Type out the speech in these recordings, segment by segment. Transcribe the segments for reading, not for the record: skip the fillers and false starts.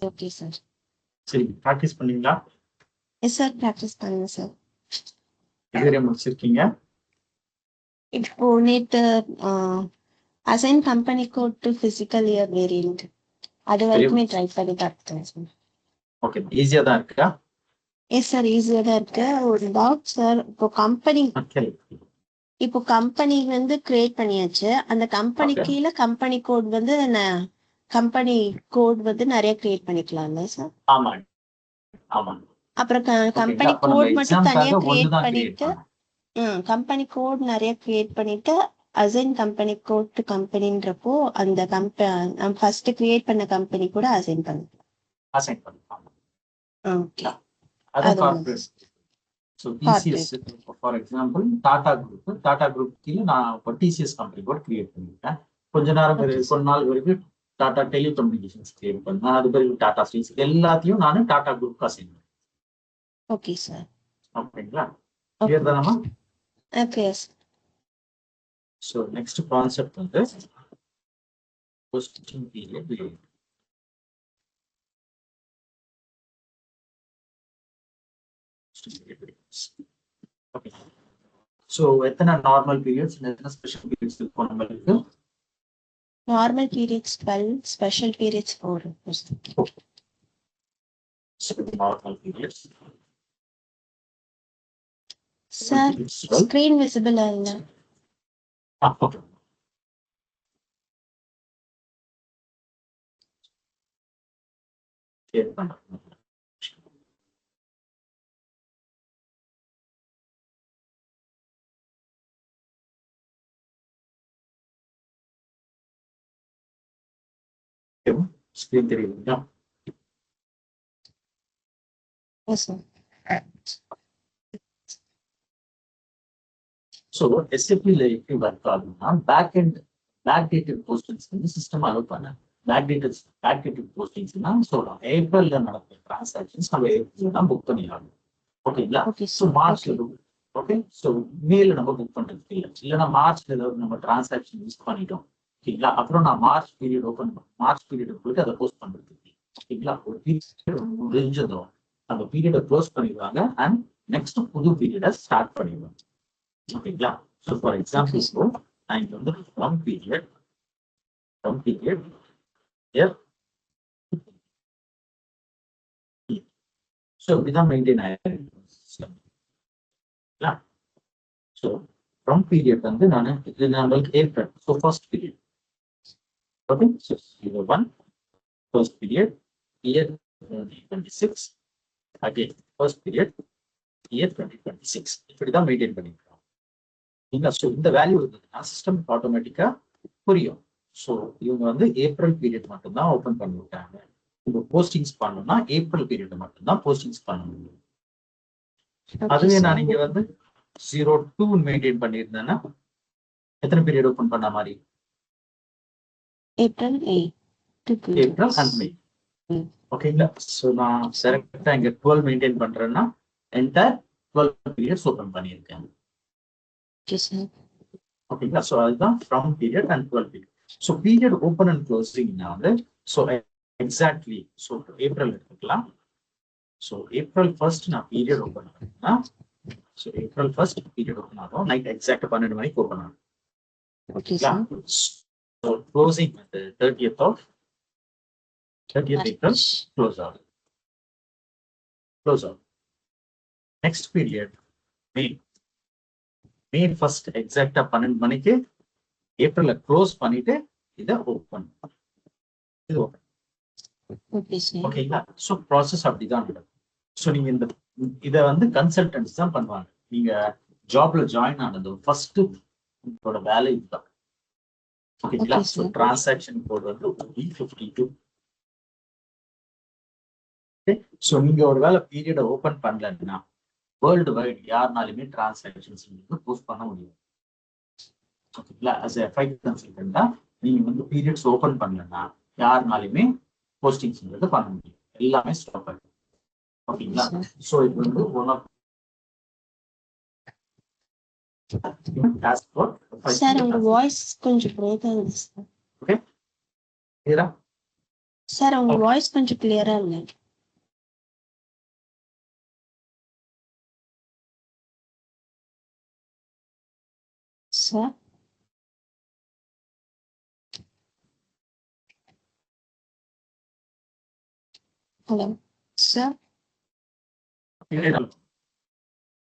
Okay sir. சரி, practice பண்ணீங்களா? Yes sir, practice பண்ணுங்க சார். இதுவரை முடிச்சிருக்கீங்க? இப்போ நேற்று assign company code to fiscal year variant அது வரைக்குமே ட்ரை பண்ணி பார்த்துட்டேன் சார். ஓகே, ஈஸியா தான் இருக்கா? எஸ் சார், ஈஸியாக தான் இருக்கு. ஒரு டவுட் சார், இப்போ கம்பெனி வந்து கிரியேட் பண்ணியாச்சு. அந்த கம்பெனி கீழே கம்பெனி கோட் வந்து கம்பெனி கோட் வந்து நிறைய கிரியேட் பண்ணிக்கலாம்ல சார்? ஆமா ஆமா. அப்புறம் கம்பெனி கோட் மட்டும் தனியா கிரியேட் பண்ணிட்டு கம்பெனி கோட் நிறைய கிரியேட் பண்ணிட்டு அசைன் கம்பெனி கோட் டு கம்பெனின்றப்போ அந்த நம்ம ஃபர்ஸ்ட் கிரியேட் பண்ண கம்பெனி கூட அசைன் பண்ணிக்கலாம். Okay. So TCS, for example, Tata group கீழே நான் இப்போ டிசிஎஸ் கம்பெனி கூட கிரியேட் பண்ணிட்டேன். கொஞ்ச நாள் வரைக்கும் டாடா டெலிகம்யூனிகேஷன்ஸ் கிரியேட் பண்ணேன். அது பிறகு டாடா ஸ்டீல்ஸ் எல்லாத்தையும் நான் டாடா குரூப் அசைன் பண்ணேன். Okay sir. ஓகேங்களா? கிளியர் தானமா? ஓகே. ஸோ நெக்ஸ்ட் கான்செப்ட் வந்து போஸ்டிங் பீரியட். Okay. So எத்தனை நார்மல் பீரியட்ஸ் எத்தனை ஸ்பெஷல் பீரியட்ஸ் இருக்கும் நம்மளுக்கு? Normal periods 12, special periods 4. Normal periods sir, screen visible இல்ல. ஓகே. ஸ்கிரீன் தெரியுதுங்களா? ஸோ எஸ்ஏபியில் எப்படி ஒர்க் ஆகுதுன்னா பேக்டேட்டட் போஸ்டிங்ஸ் வந்து சிஸ்டம் அலோவ் பண்ண பேக்டேட்டட் போஸ்டிங்ஸ்னா சொல்லலாம். ஏப்ரல்ல நடக்கிற டிரான்சாக்ஷன்ஸ் நம்ம ஏப்ரல் தான் புக் பண்ணி ஆகணும். ஓகேங்களா? ஸோ மார்ச்ல ஓகே. ஸோ மேல நம்ம புக் பண்றது இல்லைன்னா மார்ச்ல ஏதாவது நம்ம டிரான்சாக்ஷன் மிஸ் பண்ணிட்டோம். ஓகேங்களா? அப்புறம் நான் மார்ச் பீரியடுக்குள்ள அதை போஸ்ட் பண்றது. ஓகேங்களா? ஒரு பீரியட் முடிஞ்சதும் அந்த பீரியடை க்ளோஸ் பண்ணிடுவாங்க அண்ட் நெக்ஸ்ட் புது பீரியடை ஸ்டார்ட் பண்ணிடுவாங்க. ஓகேங்களா? ஸோ ஃபார் எக்ஸாம்பிள் இப்போ நான் இங்க வந்து ஃப்ரம் பீரியட் ஸோ இப்படிதான் மெயின்டைன் ஆயிருக்கு. ஸோ ஃப்ரம் பீரியட் வந்து நம்மளுக்கு April. So first period. Okay. So 1 first period year 2026, again first period year 2026. இப்படிதான் மெயின்டைன் பண்ணிருக்கோம். ஸோ இந்த வேல்யூ இருந்ததுன்னா சிஸ்டம் ஆட்டோமேட்டிக்கா புரியும். ஸோ இவங்க வந்து ஏப்ரல் பீரியட் மட்டும்தான் ஓப்பன் பண்ணி விட்டாங்க. இப்போ போஸ்டிங்ஸ் பண்ணணும்னா ஏப்ரல் பீரியட் மட்டும்தான் போஸ்டிங்ஸ் பண்ண முடியும். அதுவே நான் இங்க வந்து 02 மெயின்டைன் பண்ணியிருந்தேன்னா எத்தனை பீரியட் ஓப்பன் பண்ண மாதிரி? ஏப்ரல் அண்ட் மே. ஓகேங்களா? ஸோ நான் கரெக்டா இங்க 12 மெயின்டைன் பண்றேன்னா என்டையர் 12 பீரியட்ஸ் ஓப்பன் பண்ணியிருக்கேன். ஓகேங்களா? ஸோ அதுதான் from period and 12 period. So period open and க்ளோசிங்னா வந்து ஸோ எக்ஸாக்ட்லி ஸோ ஏப்ரல் எடுத்துக்கலாம். ஸோ ஏப்ரல் 1 நான் பீரியட் ஓப்பன் பண்ணேன்னா ஸோ ஏப்ரல் 1 பீரியட் ஓப்பன் ஆகும். நைட் எக்ஸாக்ட் 12 மணிக்கு ஓப்பன் ஆகும். ஓகேங்களா? ஸோ க்ளோசிங் வந்து 30th April close out. Next period May 1st எக்ஸாக்டா 12 மணிக்கு ஏப்ரல்ல க்ளோஸ் பண்ணிட்டு இதை ஓப்பன். இது ஓப்பன். ஓகேங்களா? ஸோ ப்ராசஸ் அப்படிதான் நடக்கும். ஸோ நீங்க இதை வந்து கன்சல்டன்ட்ஸ் தான் பண்ணுவாங்க. நீங்க ஜாப்ல ஜாயின் ஆனது ஃபர்ஸ்ட் உங்களோட வேலை இதுதான். ஓகேங்களா? ஸோ டிரான்சாக்ஷன் கோட் வந்து E52. ஸோ நீங்க ஒரு வேலை பீரியடை ஓப்பன் பண்ணலன்னா வேர்ல்டு வைட் யாருனாலுமே டிரான்சாக்ஷன்ஸ் போஸ்ட் பண்ண முடியும். ஓகேங்களா? அஸ் எ FI கன்சல்டன்டா நீங்க வந்து பீரியட்ஸ் ஓப்பன் பண்ணலன்னா யாருனாலுமே போஸ்டிங்ஸ் பண்ண முடியும். எல்லாமே ஸ்டாப் ஆகும். ஓகேங்களா? ஸோ இது வந்து one of task for sir, உங்க வாய்ஸ் கொஞ்சம் பிரேக் ஆகுது சார். ஓகே. கிளியரா? சார் உங்க வாய்ஸ் கொஞ்சம் கிளியரா இல்லை. Sir hello sir.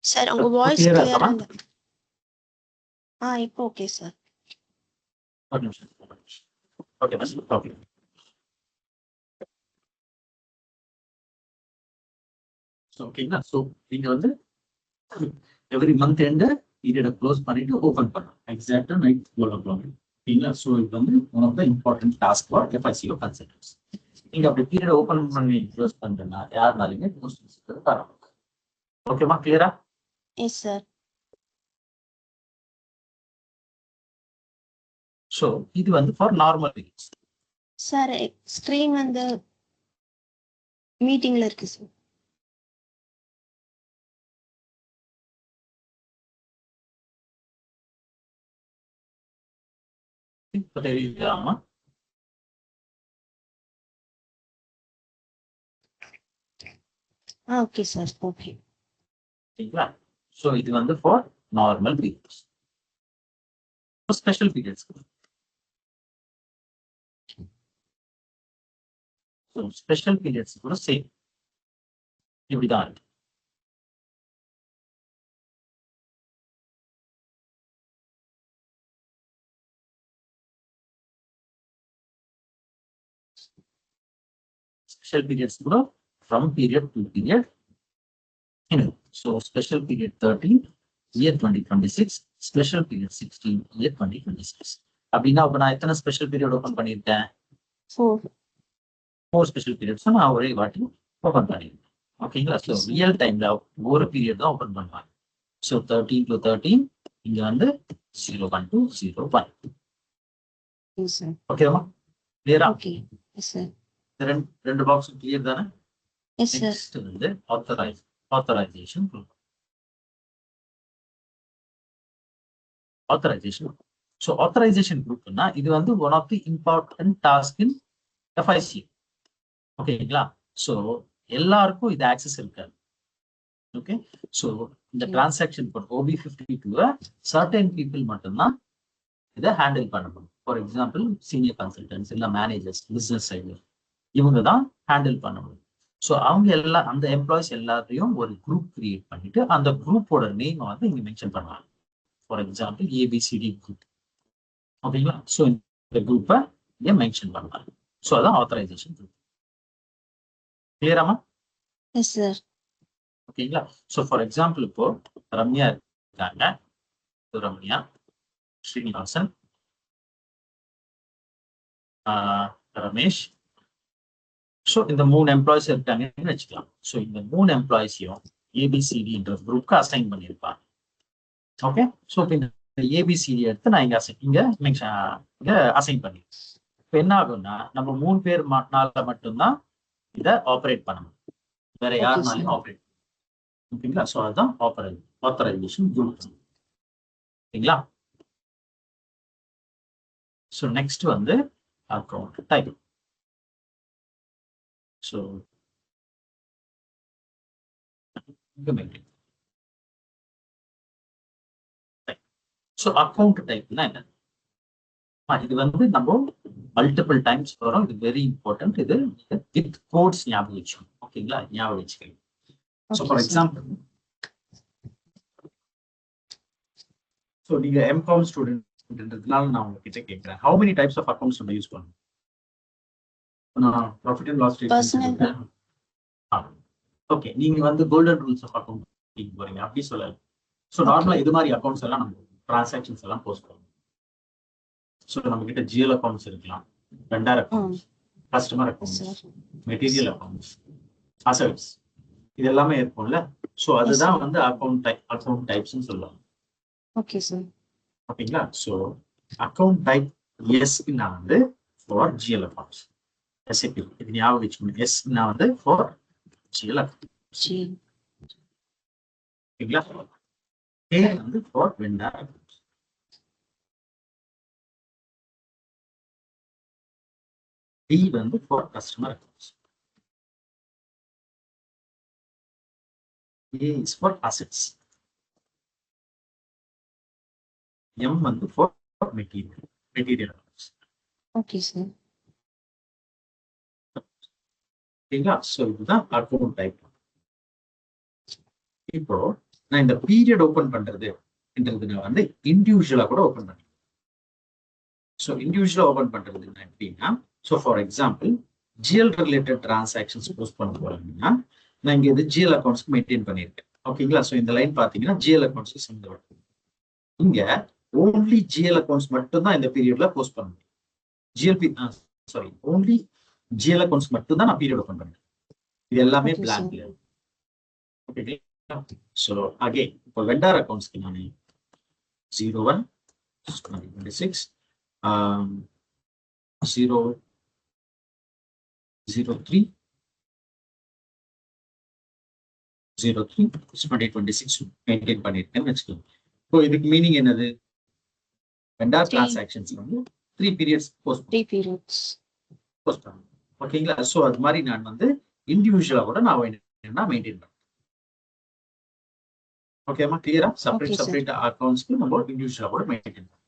சார் உங்க வாய்ஸ் கிளியரா இல்லை. இப்போ ஓகே சார். Okay okay. ஓகேங்களா? ஸோ நீங்க வந்து எவ்ரி மந்த் எண்ட் பீரியடை க்ளோஸ் பண்ணிட்டு ஓப்பன் பண்ணணும் எக்ஸாக்டா நைட் 12 o'clock. ஓகேங்களா? ஸோ இது வந்து one of the important task for FICO consultants. நீங்க அப்படி பீரியட் ஓப்பன் பண்ணி க்ளோஸ் பண்றேன்னா யாருனாலுமே போஸ்டிங்ஸ் தரணும். ஓகேமா? கிளியரா? Yes sir. ஸோ இது வந்து for normal periods. Sir screen வந்து மீட்டிங்ல இருக்கு சார். இப்போ தெரியுதாமா? Okay sir. ஓகே. சரிங்களா? ஸோ இது வந்து for normal periods. Special periods. Special periods கூட சேம் இப்படிதான் இருக்கு. Special periods கூட from period to period. So special period 13 year 2026, special period 16 year 2026. அப்படின்னா அப்ப நான் எத்தனை ஸ்பெஷல் பீரியட் ஓபன் பண்ணிருக்கேன்? 4 ஸ்பெஷல் பீரியட்ஸ் நான் ஒரே வாட்டி ஓபன் பண்ணிருக்கேன். ஓகேங்களா? ஸோ ரியல் டைம்ல ஒரு பீரியட் தான் ஓபன் பண்ணுவாங்க. ஸோ 13 to 13 இங்க வந்து 01 to 01. ஓகேவா? கிளியரா? ரெண்டு பாக்ஸ் கிளியர் தானே? நெக்ஸ்ட் வந்து ஆத்தரைசேஷன் ஸோ ஆத்தரைசேஷன் குரூப்னா இது வந்து one of the important task in FICO. ஓகேங்களா? ஸோ எல்லாருக்கும் இது ஆக்சஸ் இருக்காது. ஓகே? ஸோ இந்த டிரான்சாக்ஷன் OB52 சர்டன் பீப்புள் மட்டும்தான் இதை ஹேண்டில் பண்ண முடியும். ஃபார் எக்ஸாம்பிள் சீனியர் கன்சல்டன்ட்ஸ் இல்லை மேனேஜர்ஸ், பிசினஸ் சைடு இவங்க தான் ஹேண்டில் பண்ண முடியும். ஸோ அவங்க எல்லாம் அந்த எம்ப்ளாயிஸ் எல்லாத்தையும் ஒரு குரூப் கிரியேட் பண்ணிட்டு அந்த குரூப்போட நேம் வந்து இங்க மென்ஷன் பண்ணுவாங்க. For example ABCD group. ஓகேங்களா? ஸோ இந்த குரூப்பை இங்க மென்ஷன் பண்ணுவாங்க. ஸோ அதான் ஆத்தரைசேஷன் குரூப். கிளியராமா? Yes sir. ஓகேங்களா? ஸோ ஃபார் எக்ஸாம்பிள் இப்போ ரம்யா இருக்காங்க. ரம்யா, ஸ்ரீனிவாசன், ரமேஷ். ஸோ இந்த 3 எம்ப்ளாயிஸ் இருக்காங்கன்னு வச்சுக்கலாம். ஸோ இந்த 3 எம்ப்ளாயிஸையும் ABCDன்ற குரூப்க்கு அசைன் பண்ணியிருப்பாங்க. ஓகே? ஸோ இப்போ இந்த ABCD எடுத்து நான் இங்க அசைன் பண்ணிருக்கேன். இப்போ என்ன ஆகும்னா நம்ம 3 பேர்னால மட்டும்தான் இதை ஆப்ரேட் பண்ண முடியும். வேற யாருனாலையும் ஆப்ரேட். ஓகேங்களா? ஸோ அதுதான் ஆத்தரைசேஷன் குரூப். ஓகேங்களா? ஸோ நெக்ஸ்ட் வந்து account type. So so account டைப்னா என்ன? இது வந்து நம்ம மல்டிபிள் டைம்ஸ் வரும். இது வெரி இம்பார்ட்டன்ட். இது வித் கோட்ஸ் ஞாபகம் வச்சுக்கணும். ஓகேங்களா? ஞாபகம் வச்சுக்கணும். ஸோ ஃபார் எக்ஸாம்பிள் ஸோ நீங்க எம்காம் ஸ்டூடெண்ட்ன்றதுனால நான் உங்ககிட்ட கேட்கிறேன், how many types of accounts நம்ம யூஸ் பண்ணணும்? நான் profit and loss statement. Okay, நீங்க வந்து கோல்டன் ரூல்ஸ் ஆஃப் அக்கௌண்ட் போறீங்க அப்படி சொல்லல. ஸோ நார்மலா இது மாதிரி அக்கௌண்ட்ஸ் எல்லாம் நம்ம டிரான்சாக்ஷன்ஸ் எல்லாம் போஸ்ட் பண்ணுவோம். ஸோ நம்ம கிட்ட ஜிஎல் அக்கௌண்ட்ஸ் இருக்கலாம், vendor accounts, customer accounts, material accounts, assets, இது எல்லாமே இருக்கும்ல. ஸோ அதுதான் வந்து அக்கௌண்ட் டைப்ஸ்னு சொல்லுவாங்க. Okay sir. ஓகேங்களா? ஸோ அக்கௌண்ட் டைப் எஸ்னா வந்து ஃபார் ஜிஎல் அக்கௌண்ட்ஸ். SAP இது ஞாபகம் வச்சுக்கணும். எஸ்னா வந்து ஃபார் ஜிஎல் அக்கௌண்ட்ஸ். ஓகேங்களா? ஏ வந்து ஃபார் வெண்டர் அக்கௌண்ட்ஸ். D வந்து for customer accounts. A is for assets. M வந்து for material accounts. Okay sir. சரிங்களா? ஸோ இதுதான் அக்கௌண்ட் டைப். இப்போ நான் இந்த பீரியட் ஓபன் பண்றதுன்றது நான் வந்து இண்டிவிஜுவலா கூட ஓபன் பண்ணேன். ஸோ இண்டிவிஜுவலா ஓபன் பண்றது எப்படின்னா, so for example GL related transactions post பண்ண போறாங்கன்னா நான் இங்க இது ஜிஎல் அக்கௌண்ட்ஸ்க்கு மெயின்டைன் பண்ணியிருக்கேன். ஓகேங்களா? ஸோ இந்த லைன் பாத்தீங்கன்னா ஜிஎல் அக்கௌண்ட்ஸ்க்கு சம்மந்தப்பட்டது. இங்க ஓன்லி ஜிஎல் அக்கௌண்ட்ஸ் மட்டும் தான் இந்த பீரியட்ல போஸ்ட் பண்ண முடியும். GLP sorry only GL accounts மட்டும் தான் நான் பீரியட் ஓபன் பண்ணேன். இது எல்லாமே பிளாங்க்ல. ஓகே. ஸோ அகெயின் இப்போ வெண்டார் அக்கௌண்ட்ஸ்க்கு நான் 01 26 003 2026 மெயின்டைன் பண்ணிருக்கேன்னு வச்சுக்கோங்க. இப்போ இதுக்கு மீனிங் என்னது? வெண்டார் டிரான்சாக்ஷன்ஸ் வந்து 3 periods போஸ்ட் பண்ணணும். ஓகேங்களா? ஸோ அது மாதிரி நான் வந்து இண்டிவிஜுவலா கூட நான் மெயின்டைன் பண்ணேன். ஓகேமா? கிளியரா? செப்பரேட் அக்கௌண்ட்ஸ்க்கு நம்ம இண்டிவிஜுவலா கூட மெயின்டைன் பண்ணணும்.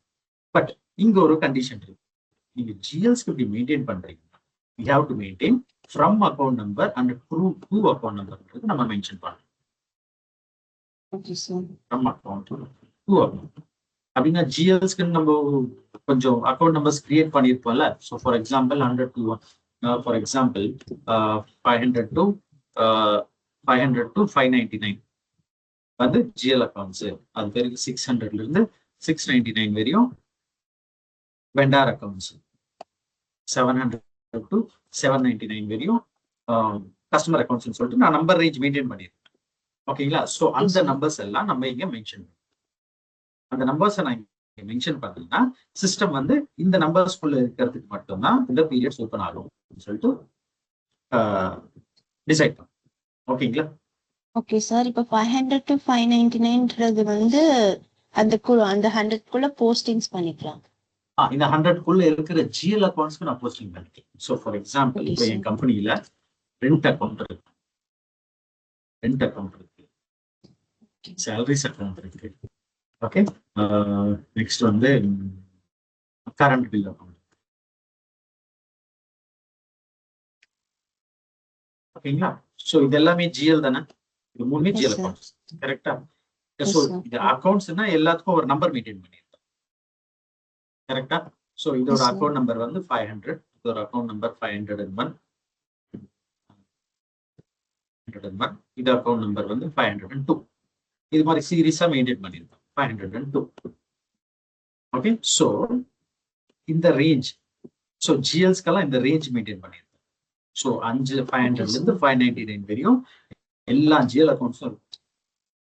பட் இங்க ஒரு கண்டிஷன் இருக்கு. நீங்க ஜிஎல்ஸ்க்கு இப்படி மெயின்டைன் பண்றீங்க, you have to maintain from account number and to account number நம்ம மென்ஷன் பண்ணணும். Okay sir. from account to account அப்படின்னா ஜிஎல்ஸ்க்கு நம்ம கொஞ்சம் அக்கௌண்ட் நம்பர்ஸ் கிரியேட் பண்ணியிருப்போம்ல. So for example 100 to for example 500 to 599 வந்து ஜிஎல் அக்கௌண்ட்ஸ். அது பேருக்கு 600ல இருந்து 699 வரையும் வெண்டார் அக்கௌண்ட்ஸ், 700 to 799 வரையும் கஸ்டமர் அக்கௌண்ட்ஸ் சொல்லிட்டு நான் நம்பர் ரேஞ்ச் மெயின்டைன் பண்ணியிருக்கேன். ஓகேங்களா? ஸோ அந்த நம்பர்ஸ் எல்லாம் நம்ம இங்க மென்ஷன் பண்ணுவோம். அந்த நம்பர்ஸை நான் மென்ஷன் பண்ணீங்கன்னா சிஸ்டம் வந்து இந்த நம்பர்ஸ்குள்ள இருக்கிறதுக்கு மட்டும்தான் இந்த பீரியட்ஸ் ஓப்பன் ஆகும் சொல்லிட்டு டிசைட் பண்ணும். ஓகேங்களா? Okay sir. இப்போ 500 to 599ன்றது வந்து அந்த 100க்குள்ள போஸ்டிங்ஸ் பண்ணிக்கலாம். இந்த 100க்குள்ள இருக்கிற ஜிஎல் அக்கௌண்ட்ஸ்க்கு நான் போஸ்டிங் பண்ணிட்டேன். ஸோ ஃபார் எக்ஸாம்பிள் இப்போ என் கம்பெனியில ரெண்ட் அக்கௌண்ட் இருக்கு, சேலரிஸ் அக்கௌண்ட் இருக்கு. ஓகே. நெக்ஸ்ட் வந்து கரண்ட் பில் அக்கௌண்ட். ஓகேங்களா? ஸோ இது எல்லாமே ஜிஎல் தானே? இது மூணுமே ஜிஎல் அக்கௌண்ட்ஸ். கரெக்டா? ஸோ இது அக்கௌண்ட்ஸ்னா எல்லாத்துக்கும் ஒரு நம்பர் மெயின்டைன் பண்ணிருக்கோம். கரெக்டா? ஸோ இதோட அக்கௌண்ட் நம்பர் வந்து 500, இதோட அக்கௌண்ட் நம்பர் 501, இது அக்கௌண்ட் நம்பர் வந்து 502. இது மாதிரி சீரீஸா மெயின்டைன் பண்ணிருக்கோம் 502. ஓகே. ஸோ இந்த ரேஞ்ச், ஸோ ஜிஎல்ஸ்க்கெல்லாம் இந்த ரேஞ்ச் மெயின்டைன் பண்ணிருக்கோம். ஸோ 500ல இருந்து 599 வரையும் எல்லா ஜிஎல் அக்கௌண்ட்ஸும் இருக்கும்.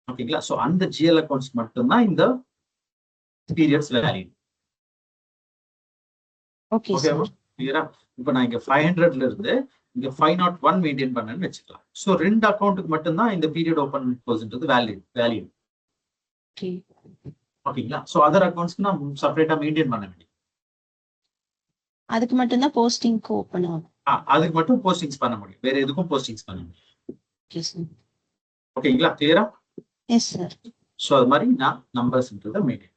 ஓகேங்களா? ஸோ அந்த ஜிஎல் அக்கௌண்ட்ஸ் மட்டும்தான் இந்த பீரியட்ஸ் வேலிட். ஓகேவா? கிளியரா? இப்போ நான் இங்க 500ல இருந்து இங்க 501 மெயின்டைன் பண்ணேன்னு வச்சுக்கலாம். ஸோ 2 அக்கௌண்ட்டுக்கு மட்டும்தான் இந்த பீரியட் ஓப்பன் போஸ்ன்றது வேலிட். ஓகேங்களா? ஸோ அதர் அக்கௌண்ட்ஸ்க்கு நான் செப்பரேட்டா மெயின்டைன் பண்ண வேண்டியது. அதுக்கு மட்டும்தான் போஸ்டிங்க்கு ஓப்பன் ஆகும். அதுக்கு மட்டும் போஸ்டிங்ஸ் பண்ண முடியும், வேற எதுக்கும் போஸ்டிங்ஸ் பண்ண முடியும். ஓகேங்களா? கிளியரா? Yes sir. ஸோ அது மாதிரி நான் நம்பர்ஸ்ன்றதை மெயின்டைன்.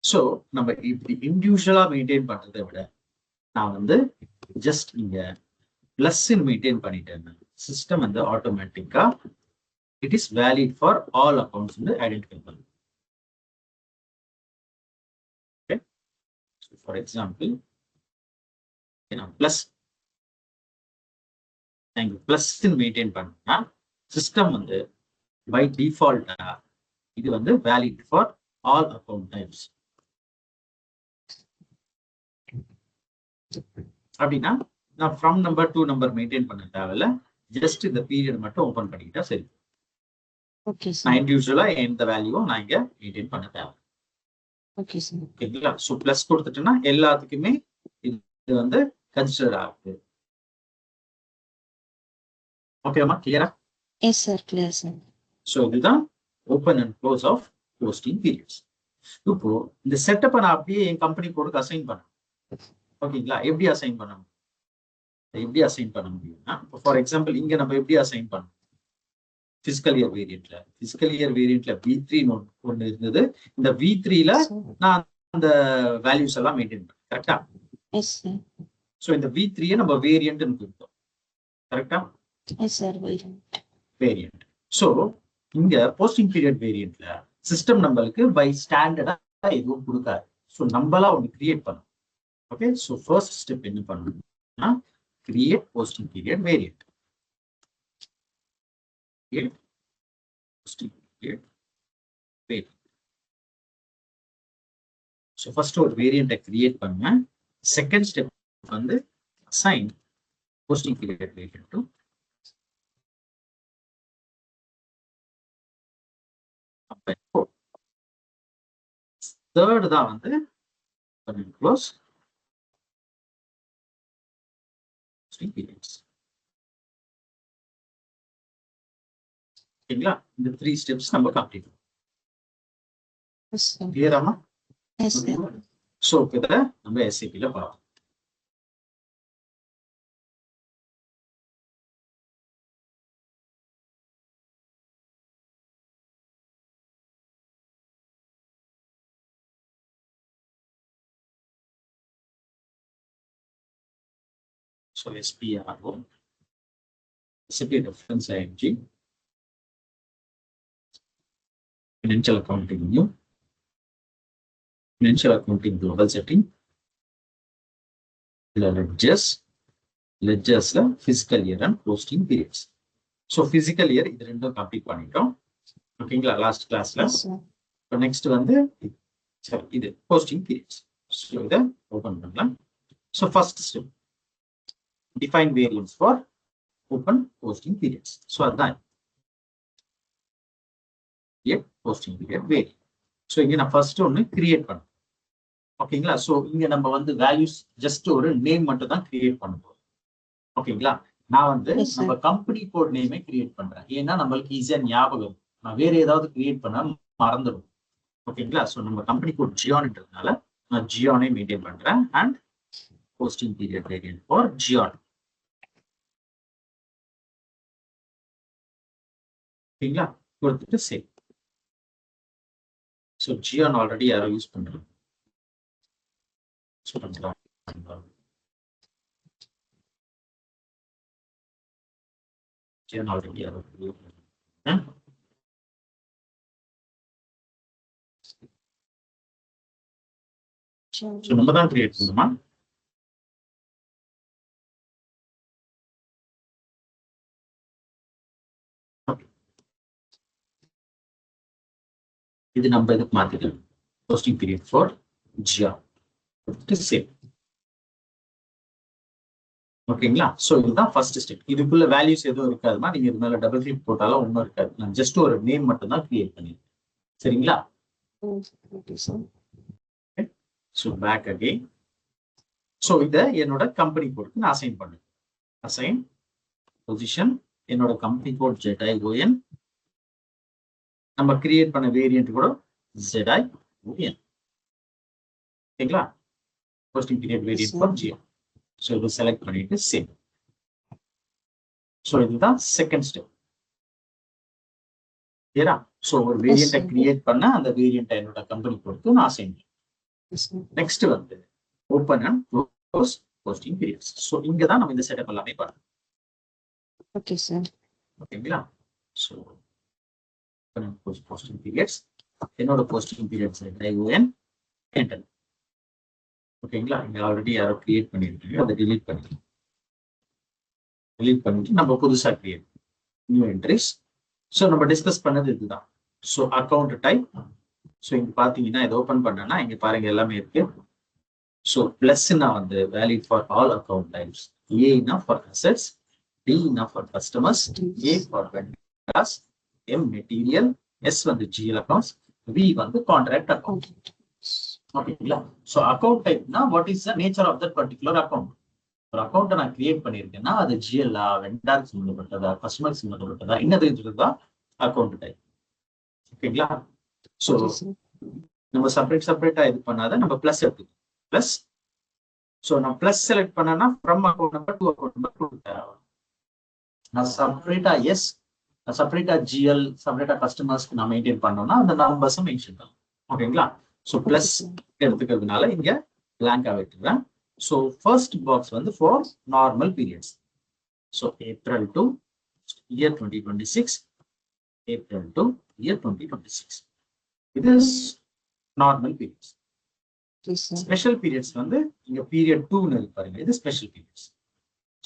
ஸோ நம்ம இப்படி இண்டிவிஜுவலா மெயின்டைன் பண்றதை விட நான் வந்து ஜஸ்ட் இங்க பிளஸ் மெயின்டைன் பண்ணிட்டேன். சிஸ்டம் வந்து ஆட்டோமேட்டிக்கா it is valid for all accounts வந்து ஐடென்டிஃபை பண்ணும். For example plus plus maintain பண்ணா சிஸ்டம் வந்து பை டிஃபால்ட்டா இது வந்து valid for all account types. அப்படின்னா நான் from number to number maintain பண்ண தேவையில்ல, ஜஸ்ட் இந்த பீரியட் மட்டும் ஓபன் பண்ணிக்கிட்டா சரி. நான் இண்டிவிஜுவலா எந்த வேல்யூவும் நான் இங்க மெயின்டைன் பண்ண தேவை. ஓகேங்களா? ஸோ பிளஸ் கொடுத்துட்டேன்னா எல்லாத்துக்குமே இது வந்து கன்சிடர் ஆகுது. ஓகேமா? கிளியரா? Yes sir, clear sir. So இதுதான் open and close of posting periods. இப்போ இந்த செட்டப்பை நான் அப்படியே என் கம்பெனி கோடுக்கு அசைன் பண்ணேன். ஓகேங்களா? எப்படி அசைன் பண்ண முடியும்? எப்படி அசைன் பண்ண முடியும்னா, இப்போ ஃபார் எக்ஸாம்பிள் இங்க நம்ம எப்படி அசைன் பண்ணோம்? பிசிக்கல் இயர் வேரியன்ட்ல V3 ஒன்னு இருந்தது. இந்த V3ல நான் அந்த வேல்யூஸ் எல்லாம் மெயின்டைன் பண்ணேன். கரெக்டா? Yes sir. சோ இந்த V3 நம்ம வேரியன்ட்னு கொடுத்தோம். கரெக்டா? Yes sir. வேரியன்ட். சோ இங்க போஸ்டிங் பீரியட் வேரியன்ட்ல சிஸ்டம் நம்மளுக்கு பை ஸ்டாண்டர்டா எதுவும் கொடுக்காது. சோ நம்மளா ஒன்னு கிரியேட் பண்ணணும். ஓகே, சோ ஃபர்ஸ்ட் ஸ்டெப் என்ன பண்ணணும்னா create posting period variant. So first ஒரு வேரியண்ட்டை கிரியேட் பண்ண, செகண்ட் ஸ்டெப் வந்து assign posting period variant to company code. Third தான் வந்து close posting periods. ஓகேங்களா? இந்த 3 ஸ்டெப்ஸ் நம்ம கம்ப்ளீட் பண்ணோம். கிளியராமா? Yes sir. சோ இத நம்ம SAP ல பார்ப்போம். So SPRO, SAP Reference IMG, Financial Accounting New, Financial Accounting Global Setting, Ledgers, Fiscal Year and Posting Periods. So Fiscal Year இது ரெண்டும் கம்ப்ளீட் பண்ணிட்டோம். ஓகேங்களா? லாஸ்ட் கிளாஸ்ல. இப்போ நெக்ஸ்ட் வந்து இது போஸ்டிங் பீரியட்ஸ். ஸோ இதை ஓப்பன் பண்ணலாம். So first step define variants for open posting periods. So அதுதான் posting period variant. ஸோ இங்க நான் ஃபர்ஸ்ட் ஒன்று கிரியேட் பண்ணேன். ஓகேங்களா? ஸோ இங்க நம்ம வந்து வேல்யூஸ் ஜஸ்ட் ஒரு நேம் மட்டும் தான் கிரியேட் பண்ண போறோம். ஓகேங்களா? நான் வந்து நம்ம கம்பெனி கோட் நேமே கிரியேட் பண்றேன். ஏன்னா நம்மளுக்கு ஈஸியா ஞாபகம். நான் வேற ஏதாவது கிரியேட் பண்ண மறந்துடும். ஓகேங்களா? ஸோ நம்ம கம்பெனி கோட் ஜியான்ன்றதுனால நான் ஜியானே மெயின்டைன் பண்றேன். And posting period variant for Gion. ஓகேங்களா? கொடுத்துட்டு சேவ். ஸோ Gion ஆல்ரெடி யாரோ யூஸ் பண்றோம். Gion ஆல்ரெடி யாரோ ஸோ நம்ம தான் கிரியேட் பண்ணுமா? இது நம்ம இதுக்கு மாத்திக்கலாம். போஸ்டிங் பீரியட் ஃபார் ஜியா சேவ். ஓகேங்களா? ஸோ இதுதான் ஃபர்ஸ்ட் ஸ்டெப். இதுக்குள்ள வேல்யூஸ் எதுவும் இருக்காதுமா. நீங்க இது மேல டபுள் கிளிக் போட்டாலும் ஒன்றும் இருக்காது. நான் ஜஸ்ட் ஒரு நேம் மட்டும் தான் கிரியேட் பண்ணிருக்கேன். சரிங்களா? So back again. ஸோ இதை என்னோட கம்பெனி கோடுக்கு நான் அசைன் பண்ணேன். அசைன் பொசிஷன் என்னோட கம்பெனி கோட் ZION. நம்ம கிரியேட் பண்ண வேரியன்ட் கூட ZION. ஓகேங்களா? Posting period variant for Jio. So இதை செலக்ட் பண்ணிட்டு சேவ். ஸோ இதுதான் செகண்ட் ஸ்டெப். ஏரா? ஸோ ஒரு வேரியண்ட்டை கிரியேட் பண்ண அந்த வேரியண்ட்டை என்னோட கம்பெனி கோடுக்கு நான் அசைன் பண்ணேன். நெக்ஸ்ட் வந்து open and close posting periods. So இங்க தான் நம்ம இந்த செட்டப் எல்லாமே பண்ணணும். Okay sir. ஓகேங்களா? ஸோ போஸ்டிங் பீரியட்ஸ் என்னோட போஸ்டிங் பீரியட்ஸ் ZION என்டர். ஓகேங்களா? இங்க ஆல்ரெடி யாரோ கிரியேட் பண்ணிருக்கீங்க. அதை டிலீட் பண்ணிட்டு நம்ம புதுசா கிரியேட் நியூ என்ட்ரிஸ். ஸோ நம்ம டிஸ்கஸ் பண்ணது இதுதான். So account type. ஸோ இங்க பாத்தீங்கன்னா இதை ஓப்பன் பண்ணனா இங்க பாருங்க எல்லாமே இருக்கு. ஸோ பிளஸ்னா வந்து valid for all account types. ஏனா ஃபார் அசெட்ஸ், டினா for customers, A for vendors, M material, S வந்து ஜிஎல் அக்கௌண்ட்ஸ், வி வந்து கான்ட்ராக்ட் அக்கௌண்ட். ஓகேங்களா? ஸோ அக்கௌண்ட் டைப்னா what is the nature of that particular account. ஒரு அக்கௌண்ட்டை நான் கிரியேட் பண்ணியிருக்கேன்னா அது ஜிஎல்லா, வெண்டாருக்கு சம்மந்தப்பட்டதா, கஸ்டமருக்கு சம்மந்தப்பட்டதா, என்ன தெரிஞ்சுதான் அக்கௌண்ட் டைப். ஓகேங்களா? ஸோ நம்ம செப்பரேட்டா இது பண்ணாத நம்ம பிளஸ் எடுத்துக்கணும். பிளஸ் ஸோ நான் பிளஸ் செலக்ட் பண்ணேன்னா from account number to account number கொடுத்தேன். நான் செப்பரேட்டா ஜிஎல் செப்பரேட்டா கஸ்டமர்ஸ்க்கு நான் மெயின்டைன் பண்ணோம்னா அந்த நம்பர்ஸும் மென்ஷன் பண்ணலாம். ஓகேங்களா? ஸோ பிளஸ் எடுத்துக்கிறதுனால இங்க பிளாங்கா விட்டுறேன். ஸோ ஃபர்ஸ்ட் பாக்ஸ் வந்து for normal periods. So April to year 2026, April to year 2026. இது நார்மல் பீரியட்ஸ். ஸ்பெஷல் பீரியட்ஸ் வந்து இங்க பீரியட் 2ன்னு இருக்கு பாருங்க, இது special periods.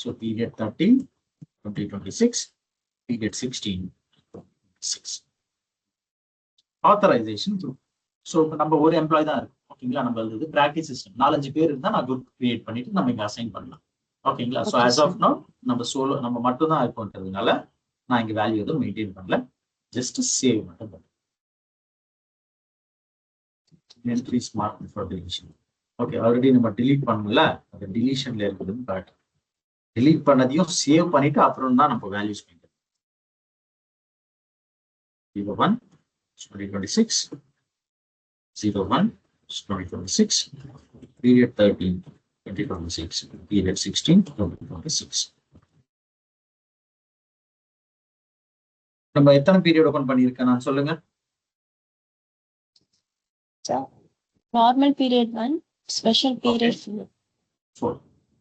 So period 13 2026, period 16 6. Authorisation group. So இப்போ நம்ம ஒரு எம்ப்ளாய் தான் இருக்கும். ஓகேங்களா? நம்ம இது பிராக்டிஸ் சிஸ்டம் 4-5 பேர் இருந்தால் நான் குரூப் கிரியேட் பண்ணிட்டு நம்ம இங்க அசைன் பண்ணலாம். ஓகேங்களா? ஸோ ஆஸ் ஆஃப் நோ நம்ம மட்டும் தான் இருக்கும்ன்றதுனால நான் இங்க வேல்யூ எதுவும் மெயின்டைன் பண்ணல, ஜஸ்ட் சேவ் மட்டும் பண்ணேன். entries marked for deletion. Okay, already நம்ம delete பண்ணல, அது deletionல இருக்குதுன்னு காட்டு. delete பண்ணதையும் சேவ் பண்ணிட்டு அப்புறம் தான் நம்ம வேல்யூஸ் பண்ணிக்கலாம். 01 2026, 01 2026, period 13 2026, period 16 2026. நம்ம எத்தனை பீரியட் ஓபன் பண்ணியிருக்கேன் நான் சொல்லுங்க? Normal period 1, special period 4.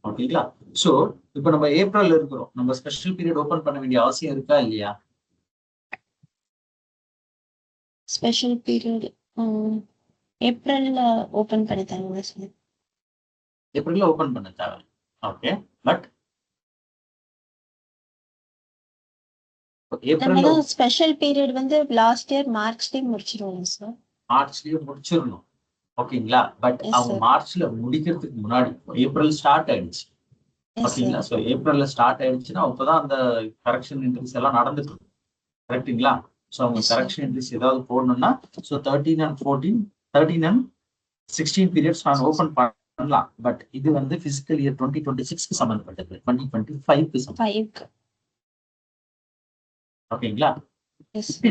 ஓகேங்களா? சோ இப்போ நம்ம ஏப்ரல் இருக்கிறோம், நம்ம ஸ்பெஷல் பீரியட் ஓபன் பண்ண வேண்டிய அவசியம் இருக்கா இல்லையா? ஸ்பெஷல் பீரியட் ஏப்ரல்ல ஓபன் பண்ணி தருவாங்க சார். ஏப்ரல்ல ஓபன் பண்ண தேவை. ஓகே, பட் ஏப்ரல்ல ஸ்பெஷல் பீரியட் வந்து லாஸ்ட் இயர் மார்ச்லயே முடிச்சிருவாங்க சார். மார்ச்லயே முடிச்சிடணும். ஓகேங்களா? பட் அவங்க மார்ச்ல முடிக்கிறதுக்கு முன்னாடி ஏப்ரல் ஸ்டார்ட் ஆயிடுச்சு. ஓகேங்களா? ஸோ ஏப்ரல்ல ஸ்டார்ட் ஆயிடுச்சுன்னா அப்பதான் அந்த கரெக்ஷன் என்ட்ரிஸ் எல்லாம் நடந்துட்டு இருக்கும். கரெக்டுங்களா? ஸோ அவங்க கரெக்ஷன் என்ட்ரிஸ் ஏதாவது போடணும்னா ஸோ 13 and 14, 13 and 16 பீரியட்ஸ் நான் ஓபன் பண்ணலாம். பட் இது வந்து பிசிக்கல் இயர் 2026க்கு சம்பந்தப்பட்டது, 2025க்கு சம்பந்தப்பட்டது. ஓகேங்களா?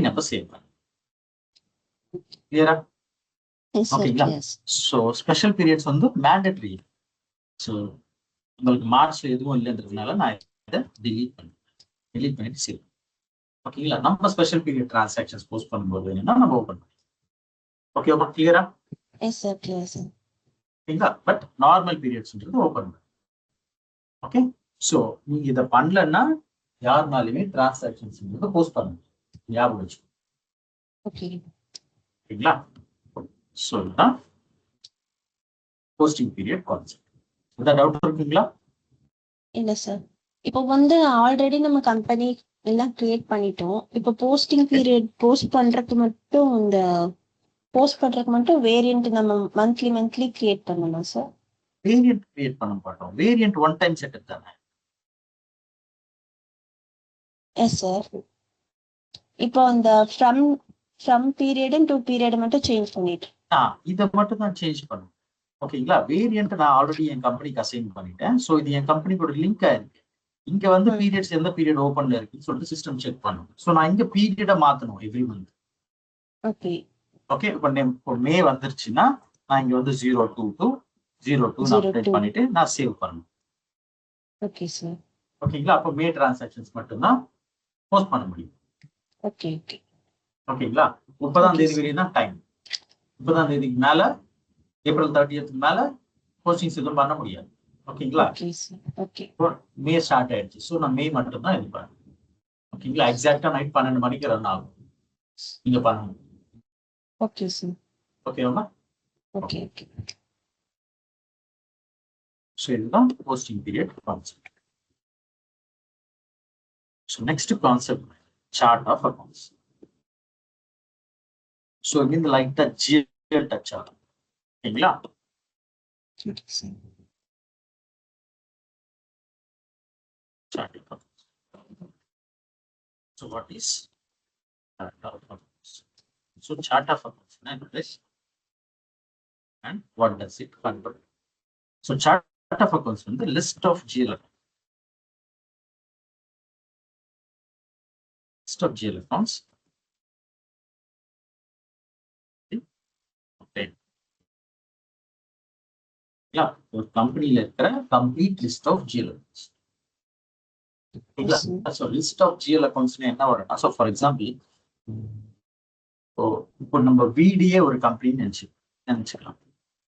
நம்ம சேவ் பண்ணலாம். கிளியரா? ஓகேங்களா? ஸோ ஸ்பெஷல் பீரியட்ஸ் வந்து மேண்டேட்டரி. ஸோ உங்களுக்கு மார்ச்ல எதுவும் இல்லைன்றதுனால நான் இதை delete பண்ணிட்டு சேவ். ஓகேங்களா? நம்ம ஸ்பெஷல் பீரியட் டிரான்சாக்ஷன்ஸ் போஸ்ட் பண்ணும்போது என்னன்னா நம்ம ஓபன் பண்ணலாம். ஓகேவா? கிளியரா? Yes sir, clear sir. ஓகேங்களா? பட் நார்மல் பீரியட்ஸ்ன்றது ஓபன் பண்ணலாம். ஓகே, ஸோ நீங்க இதை பண்ணலன்னா யாருனாலுமே டிரான்சாக்ஷன்ஸ் போஸ்ட் பண்ண முடியும். ஞாபகம் வச்சு. ஓகேங்களா? ஸோ இதுதான் போஸ்டிங் பீரியட் கான்செப்ட். ஏதாவது டவுட் இருக்குங்களா? இல்ல சார். இப்போ வந்து ஆல்ரெடி நம்ம கம்பெனி எல்லாம் கிரியேட் பண்ணிட்டோம். இப்போ போஸ்டிங் பீரியட் போஸ்ட் பண்றதுக்கு மட்டும் வேரியன்ட் நம்ம மந்த்லி கிரியேட் பண்ணணும் சார். வேரியன்ட் கிரியேட் பண்ண மாட்டோம். வேரியன்ட் ஒன் டைம் செட்டப் தானே. Yes sir. இப்போ அந்த ஃப்ரம் பீரியட் டு பீரியட் மட்டும் சேஞ்ச் பண்ணிட்டு இதை மட்டும் தான் சேஞ்ச் பண்ணும். ஓகேங்களா? வேரியன்ட் நான் ஆல்ரெடி என் கம்பெனிக்கு அசைன் பண்ணிட்டேன். ஸோ இது என் கம்பெனியோட லிங்க் ஆயிருக்கு. இங்க வந்து பீரியட்ஸ் எந்த பீரியட் ஓபன்ல இருக்குன்னு சொல்லிட்டு சிஸ்டம் செக் பண்ணும். ஸோ நான் இங்க பீரியட மாத்தணும் எவ்ரி மந்த். ஓகே, இப்போ மே வந்துருச்சுன்னா நான் இங்க வந்து 02 to 02 அப்டேட் பண்ணிட்டு நான் சேவ் பண்ணணும். Okay sir. ஓகேங்களா? அப்போ மே டிரான்சாக்ஷன்ஸ் மட்டும் தான் போஸ்ட் பண்ண முடியும். ஓகேங்களா? 30ஆம் தேதி வரையும் தான் டைம். 30ஆம் தேதிக்கு மேல ஏப்ரல் 30th மேல போஸ்டிங்ஸ் எதுவும் பண்ண முடியாது. ஓகேங்களா? மே ஸ்டார்ட் ஆயிடுச்சு. ஸோ நான் மே மட்டும் தான் இது பண்ணேன். ஓகேங்களா? எக்ஸாக்டா நைட் 12 மணிக்கு ரன் ஆகும். நீங்க பண்ணணும். Okay sir. ஓகேவா? ஓகே. ஸோ இதுதான் posting period concept. So next concept chart of accounts. So இந்த லைட்டா ஜிஎல் டச் ஆகும். ஓகேங்களா? Chart of accounts. So what is chart of accounts? So chart of accounts and what does it convert? So chart of accounts வந்து list of GL accounts. List of GL accounts. Okay. ஒரு கம்பெனில இருக்கிற complete list of GL accounts. So list of GL accounts என்ன வரும்னா, so for example இப்போ நம்ம வீடியே ஒரு கம்பெனின்னு நினைச்சுக்கலாம்.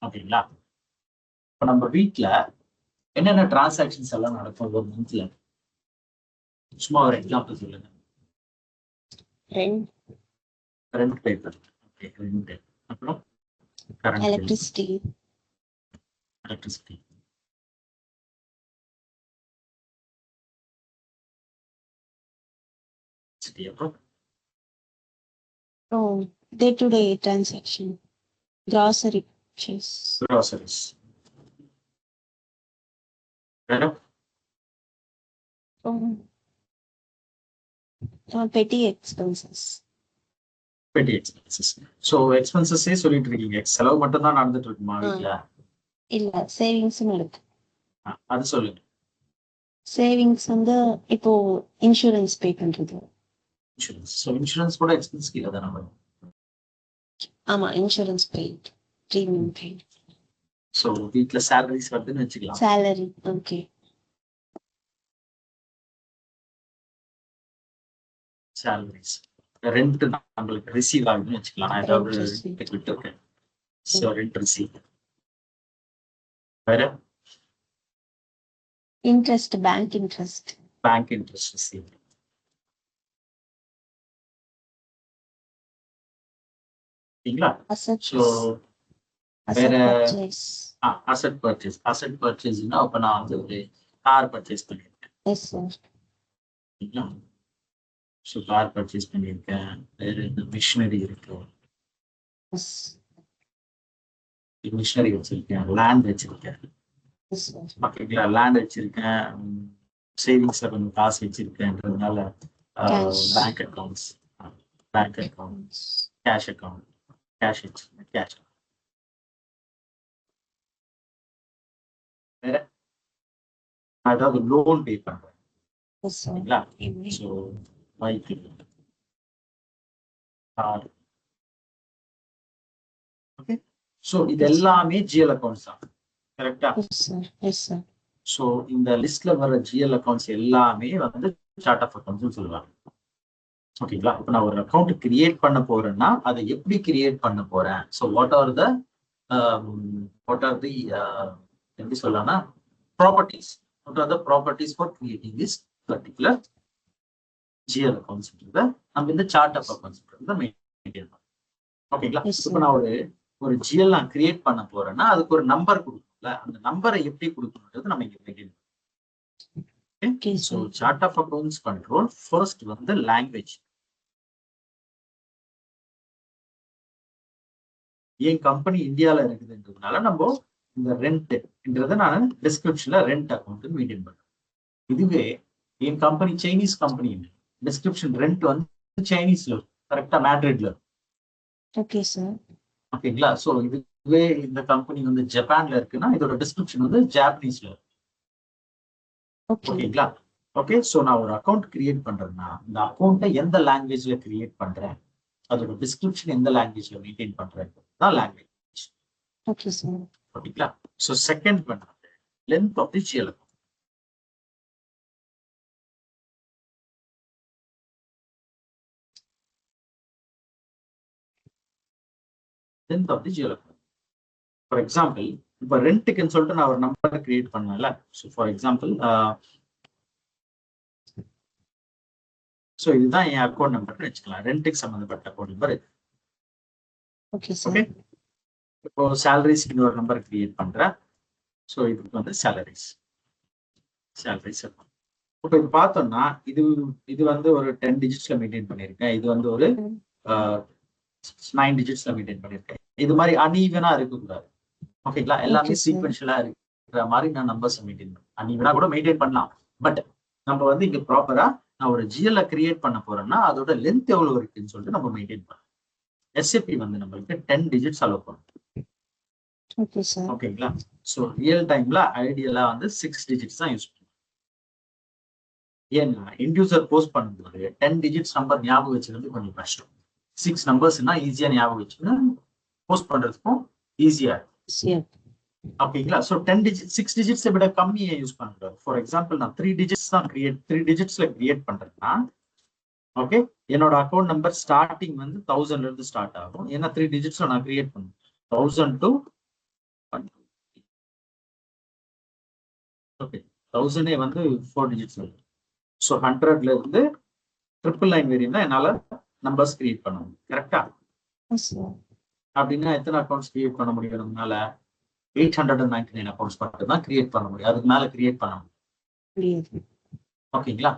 ஓகேங்களா? இப்போ நம்ம வீட்டில் என்னென்ன டிரான்சாக்ஷன்ஸ் எல்லாம் நடக்கும் ஒரு மந்த்ல? சும்மா ஒரு எக்ஸாம்பிள் சொல்லுங்க. Rent paper, okay, rent. அப்புறம் எலக்ட்ரிசிட்டி, அப்புறம் day to day transaction, groceries. Petty expenses. So எக்ஸ்பென்சஸே சொல்லிட்டு இருக்கீங்க, செலவு மட்டும் தான் நடந்துட்டு இருக்குமா வீட்ல? இல்ல, சேவிங்ஸும் இருக்கு. அது சொல்லுங்க. சேவிங்ஸ் வந்து இப்போ இன்சூரன்ஸ் பே பண்றது. இன்சூரன்ஸ் கூட எக்ஸ்பென்ஸ் கீழ தான வரும். ஆமா, இன்சூரன்ஸ் பே, பிரீமியம் பே. சோ வீட்ல சாலரிஸ் வருதுன்னு வெச்சுக்கலாம். Salary, okay. சாலரிஸ், ரெண்ட் உங்களுக்கு ரிசீவ் ஆகுதுன்னு வெச்சுக்கலாம். நான் ஏதாவது விட்டுருக்கேன். So rent receive. வேற இன்ட்ரெஸ்ட், பேங்க் இன்ட்ரெஸ்ட் ரிசீவ். சரிங்களா? வேற அசெட் பர்ச்சேஸ்னா அப்ப நான் வந்து ஒரு கார் பர்ச்சேஸ் பண்ணிருக்கேன். Yes sir. சரிங்களா? ஸோ கார் பர்ச்சேஸ் பண்ணியிருக்கேன். வேற இந்த மிஷினரி இருக்கு, மிஷினரி வச்சிருக்கேன், லேண்ட் வச்சிருக்கேன். ஓகேங்களா? லேண்ட் வச்சிருக்கேன், சேவிங்ஸ்ல கொஞ்சம் காசு வச்சிருக்கேன்றதுனால bank accounts, cash account, cash. வேற அதாவது லோன் பே பண்றேன். சரிங்களா? So bike, car. Okay, so இது எல்லாமே ஜிஎல் அக்கௌண்ட்ஸ் தான். கரெக்டா? ஸோ இந்த லிஸ்ட்ல வர ஜிஎல் அக்கௌண்ட்ஸ் எல்லாமே வந்து சார்ட் ஆஃப் அக்கௌண்ட்ஸ் சொல்லுவாங்க. ஓகேங்களா? இப்போ நான் ஒரு அக்கௌண்ட் கிரியேட் பண்ண போறேன்னா அதை எப்படி கிரியேட் பண்ண போறேன்? ஸோ வாட் ஆர் தி எப்படி சொல்லலாம்னா properties, what are the properties for creating this particular GL accounts நம்ம இந்த சார்ட் ஆஃப் அக்கௌண்ட்ஸ் மெயின்டைன் பண்ணணும். ஓகேங்களா? இப்போ நான் ஒரு ஜிஎல் நான் கிரியேட் பண்ண போறேன்னா அதுக்கு ஒரு நம்பர் கொடுக்கணும்ல, அந்த நம்பரை எப்படி கொடுக்கணும்ன்றது நம்ம இங்க மெயின்டைன் பண்ணணும். So chart of accounts control first வந்து லாங்குவேஜ். என் கம்பெனி இந்தியால இருக்குதுன்றதுனால நம்ம இந்த ரெண்ட்ன்றத நான் டிஸ்கிரிப்ஷன்ல ரெண்ட் அக்கௌண்ட் மெயின்டைன் பண்றேன். இதுவே என் company Chinese company, description rent வந்து சைனீஸ்ல, கரெக்டா மேட்ரிட்ல. Okay sir. ஓகேங்களா? ஸோ இதுவே இந்த கம்பெனி வந்து ஜப்பான்ல இருக்குன்னா இதோட டிஸ்கிரிப்ஷன் வந்து ஜாப்பனீஸ்ல இருக்கு. ஓகேங்களா? ஓகே, ஸோ நான் ஒரு அக்கௌண்ட் கிரியேட் பண்றேன்னா இந்த அக்கௌண்ட்டை எந்த லாங்குவேஜ்ல கிரியேட் பண்றேன், அதோட டிஸ்கிரிப்ஷன் எந்த லாங்குவேஜ்ல மெயின்டைன் பண்றேன் தான் லாங்குவேஜ். Okay sir. ஓகேங்களா? ஸோ செகண்ட் பண்றது length of the GL account. Length of the GL account. For example இப்போ ரெண்ட்டுக்குன்னு சொல்லிட்டு நான் ஒரு நம்பர் கிரியேட் பண்ணல. ஸோ ஃபார் எக்ஸாம்பிள் ஸோ இதுதான் என் அக்கௌண்ட் நம்பர்னு வச்சுக்கலாம். ரெண்ட்டுக்கு சம்மந்தப்பட்ட அக்கௌண்ட் நம்பர். ஓகே. இப்போ சேலரிஸ்க்கு இன்னொரு நம்பர் கிரியேட் பண்றேன். ஸோ இதுக்கு வந்து சேலரிஸ். இப்போ இது பார்த்தோம்னா இது வந்து ஒரு 10 டிஜிட்ஸ்ல மெயின்டைன் பண்ணியிருக்கேன். இது வந்து ஒரு 9 டிஜிட்ஸ்ல மெயின்டைன் பண்ணியிருக்கேன். இது மாதிரி அன்ஈவனா இருக்கக்கூடாது. ஓகேங்களா? எல்லாமே சீக்வென்ஷியலா இருக்கிற மாதிரி நான் நம்பர்ஸ் மெயின்டைன் பண்ணேன். அன்ஈவனா கூட மெயின்டைன் பண்ணலாம். பட் நம்ம வந்து இங்க ப்ராப்பரா நான் ஒரு ஜிஎல்ல கிரியேட் பண்ண போறேன்னா அதோட லென்த் எவ்வளவு இருக்குன்னு சொல்லிட்டு நம்ம மெயின்டைன் பண்ணலாம். எஸ்ஏபி வந்து நம்மளுக்கு 10 டிஜிட்ஸ் அலோவ் பண்ணும். ஓகேங்களா? ஸோ ரியல் டைம்ல ஐடியலா வந்து 6 டிஜிட்ஸ் தான் யூஸ் பண்ணுவோம். ஏன்னா இன்டியூசர் போஸ்ட் பண்ணும்போது 10 டிஜிட்ஸ் நம்பர் ஞாபகம் வச்சுக்கிறது கொஞ்சம் கஷ்டம். 6 நம்பர்ஸ்னா ஈஸியா ஞாபகம் வச்சுன்னு போஸ்ட் பண்றதுக்கும் ஈஸியா இருக்கும். ஓகேங்களா? ஸோ 10 டிஜிட் 6 டிஜிட்ஸை விட கம்மியை யூஸ் பண்ணுறேன். ஃபார் எக்ஸாம்பிள் நான் 3 டிஜிட்ஸ் தான் 3 டிஜிட்ஸ்ல கிரியேட் பண்றேன்னா, ஓகே, என்னோட அக்கௌண்ட் நம்பர் ஸ்டார்டிங் வந்து 1000ல இருந்து ஸ்டார்ட் ஆகும். ஏன்னா 3 டிஜிட்ஸ்ல நான் கிரியேட் பண்ணுவேன். 1000 to 1000 வந்து 4 டிஜிட்ஸ் வரும். ஸோ 100ல இருந்து 999 வரையும் தான் என்னால நம்பர்ஸ் கிரியேட் பண்ண முடியும். கரெக்டா? அப்படின்னா எத்தனை அக்கௌண்ட்ஸ் கிரியேட் பண்ண முடியும் நம்மளால? 899 அக்கௌண்ட்ஸ் மட்டும் தான் கிரியேட் பண்ண முடியும். அதுக்கு மேல கிரியேட் பண்ண முடியும். ஓகேங்களா?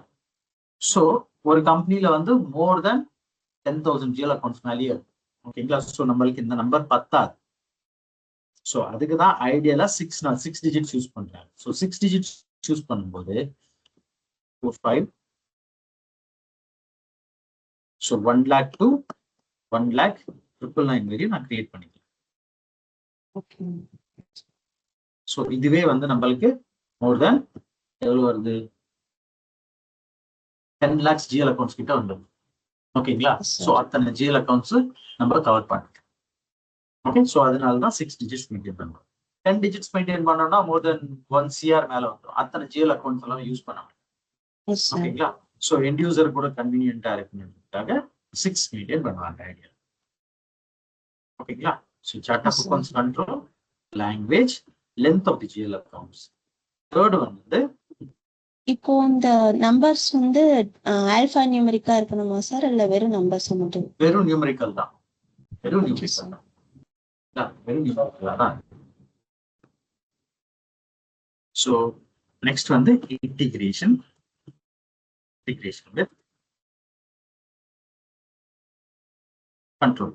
ஸோ ஒரு கம்பெனில வந்து மோர் தென் 10,000 ஜிஎல் அக்கௌண்ட்ஸ் மேலேயே இருக்கும். ஓகேங்களா? ஸோ நம்மளுக்கு இந்த நம்பர் பத்தாது. ஸோ அதுக்கு தான் ஐடியலா 6 டிஜிட்ஸ் யூஸ் பண்றாங்க. ஸோ 6 டிஜிட்ஸ் சூஸ் பண்ணும்போது 5, ஸோ 1 lakh to 1,999,000 வரையும் நான் கிரியேட் பண்ணிக்கலாம். ஸோ இதுவே வந்து நம்மளுக்கு மோர் தென் எவ்வளவு வருது? 10 lakhs ஜிஎல் அக்கௌண்ட்ஸ் கிட்ட வந்துடும். ஓகேங்களா? ஸோ அத்தனை ஜிஎல் அக்கௌண்ட்ஸ் நம்ம கவர் பண்ணிக்கலாம். ஓகே, ஸோ அதனால தான் 6 டிஜிட்ஸ் மெயின்டைன் பண்ணுறோம். 10 டிஜிட்ஸ் மெயின்டைன் பண்ணோம்னா மோர் தென் 1 CR மேல வந்துடும். அத்தனை ஜிஎல் அக்கௌண்ட்ஸ் எல்லாம் யூஸ் பண்ண முடியும். ஓகேங்களா? ஸோ எண்ட் யூசர் கூட கன்வீனியன்டா இருக்குன்றதுக்காக 6 மெயின்டைன் பண்ணுவாங்க ஐடியா. ஓகேங்களா? So chart of accounts control, language, length of the GL accounts. Third வந்து இப்போ இந்த நம்பர்ஸ் வந்து ஆல்பா நியூமெரிக்கா இருக்கணுமா சார், இல்ல வெறும் நம்பர்ஸ் மட்டும்? வெறும் நியூமெரிக்கல் தான். வெறும் நியூமெரிக்கல் தான். வெறும் நியூமெரிக்கல் தான். ஸோ நெக்ஸ்ட் வந்து integration with control.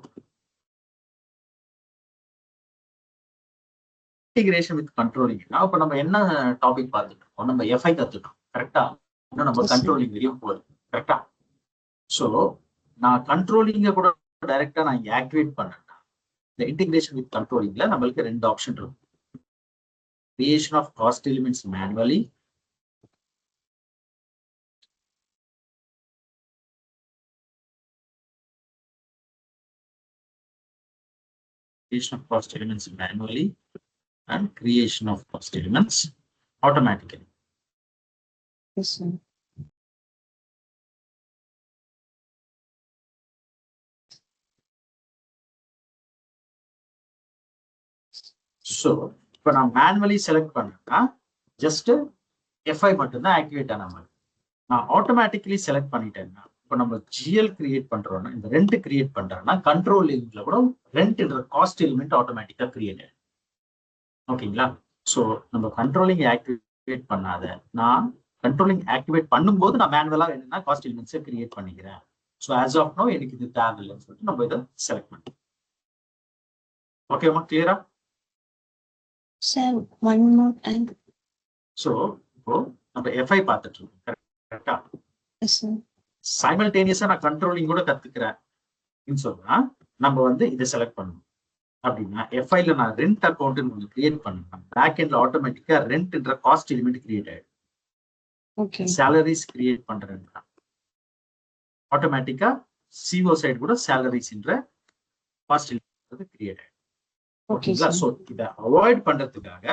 Integration with controlling. அப்ப நம்ம என்ன டாபிக் பார்த்துட்டோம்? நம்ம எஃப்ஐ கத்துட்டோம். கரெக்டா? இன்னும் நம்ம கண்ட்ரோலிங் வரையும் போகுது. கரெக்டா? ஸோ நான் கண்ட்ரோலிங்க கூட டைரக்டா நான் இங்க ஆக்டிவேட் பண்ணேன்னா, இந்த இன்டிகிரேஷன் வித் கண்ட்ரோலிங்ல நம்மளுக்கு 2 ஆப்ஷன் இருக்கும். Creation of cost elements manually, creation of cost elements manually, and creation of cost elements automatically. Yes, sir. So இப்போ நான் மேனுவலி செலக்ட் பண்ணேன்னா ஜஸ்ட் எஃப்ஐ மட்டும்தான் ஆக்டிவேட் ஆன மாதிரி. நான் ஆட்டோமேட்டிக்கலி செலக்ட் பண்ணிட்டேன்னா, இப்போ நம்ம ஜிஎல் கிரியேட் பண்றோம்னா, இந்த ரெண்ட் கிரியேட் பண்றோம்னா கண்ட்ரோல் லிங்க்ல கூட ரெண்ட்ன்ற காஸ்ட் எலிமெண்ட் ஆட்டோமேட்டிக்கா கிரியேட் ஆகும். ஓகேங்களா? ஸோ நம்ம கண்ட்ரோலிங் ஆக்டிவேட் பண்ணாத, நான் கண்ட்ரோலிங் ஆக்டிவேட் பண்ணும்போது நான் மேனுவலா வேணும்னா காஸ்ட் எலிமெண்ட்ஸை கிரியேட் பண்ணிக்கிறேன். ஸோ ஆஸ் ஆஃப் நோ எனக்கு இது தேவையில்லைன்னு சொல்லிட்டு நம்ம இதை செலக்ட் பண்ணுறோம். ஓகேவா? கிளியரா? Sir one more time. So இப்போ நம்ம எஃப்ஐ பார்த்துட்டு இருக்கோம். கரெக்டா? சைமல்டேனியஸா நான் கண்ட்ரோலிங் கூட கத்துக்கிறேன் சொன்னா நம்ம வந்து இதை செலக்ட் பண்ணணும். அப்படின்னா எஃப்ஐல நான் ரெண்ட் அக்கௌண்ட் ஒன்று கிரியேட் பண்ணேன். பேக் எண்ட்ல ஆட்டோமேட்டிக்கா ரெண்ட்ன்ற காஸ்ட் எலிமெண்ட் கிரியேட் ஆயிடும். சேலரிஸ் கிரியேட் பண்றேன் ஆட்டோமேட்டிக்கா சிஓ சைடு கூட சேலரிஸ்ன்ற காஸ்ட் எலிமெண்ட் கிரியேட் ஆயிடும். ஓகேங்களா? ஸோ இதை அவாய்ட் பண்றதுக்காக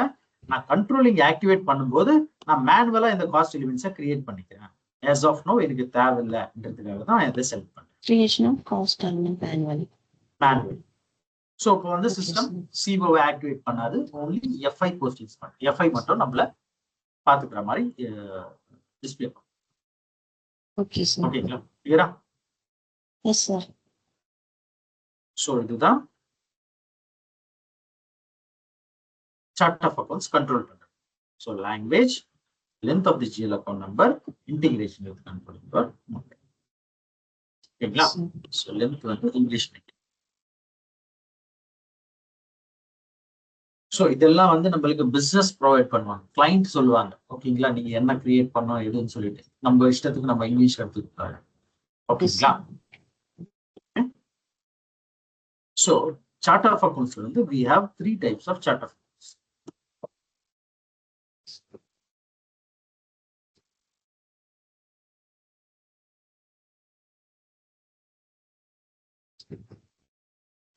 நான் கண்ட்ரோலிங் ஆக்டிவேட் பண்ணும்போது நான் மேனுவலா இந்த காஸ்ட் எலிமெண்ட்ஸை கிரியேட் பண்ணிக்கிறேன். as of now எனக்கு தேவையில்லைன்றதுக்காக தான் இதை செலக்ட் பண்றேன். creation of cost element manually. So இப்போ வந்து சிஸ்டம் சிஓ ஆக்டிவேட் பண்ணாது, ஓன்லி எஃப்ஐ போஸ்டிங்ஸ் பண்ணும். எஃப்ஐ மட்டும் நம்மள பாத்துக்கிற மாதிரி டிஸ்பிளே பண்ணும். Okay sir. ஓகேங்களா? கிளியரா? Yes sir. ஸோ இதுதான் chart of accounts control பண்றது. So language, length of the GL account number, integration with control number. ஓகேங்களா? So length வந்து இங்கிலீஷ். ஸோ இதெல்லாம் வந்து நம்மளுக்கு பிசினஸ் ப்ரொவைட் பண்ணுவாங்க, கிளைண்ட் சொல்லுவாங்க. ஓகேங்களா? நீங்க என்ன கிரியேட் பண்ணோம் எதுன்னு சொல்லிட்டு நம்ம இஷ்டத்துக்கு நம்ம இங்கிலீஷ் எடுத்துக்கிட்டாங்க. ஓகேங்களா? ஸோ சார்ட் ஆஃப் அக்கௌண்ட்ஸ் வந்து we have 3 types of chart of accounts.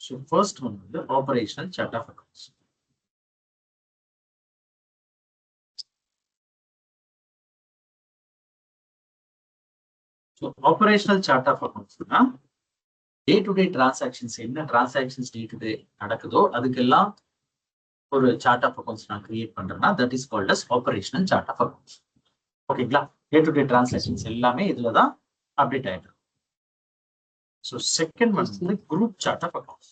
So first one வந்து operational chart of accounts. So operational chart of அக்கௌண்ட்ஸ்னா டே டு டே டிரான்சாக்ஷன்ஸ் என்ன டிரான்சாக்ஷன்ஸ் டே டு டே நடக்குதோ அதுக்கெல்லாம் ஒரு chart of accounts நான் create பண்றேன்னா that is called as operational chart of accounts. ஓகேங்களா? Day to day transactions எல்லாமே இதுல தான் அப்டேட் ஆயிடும். ஸோ செகண்ட் ஒன் வந்து group chart of accounts.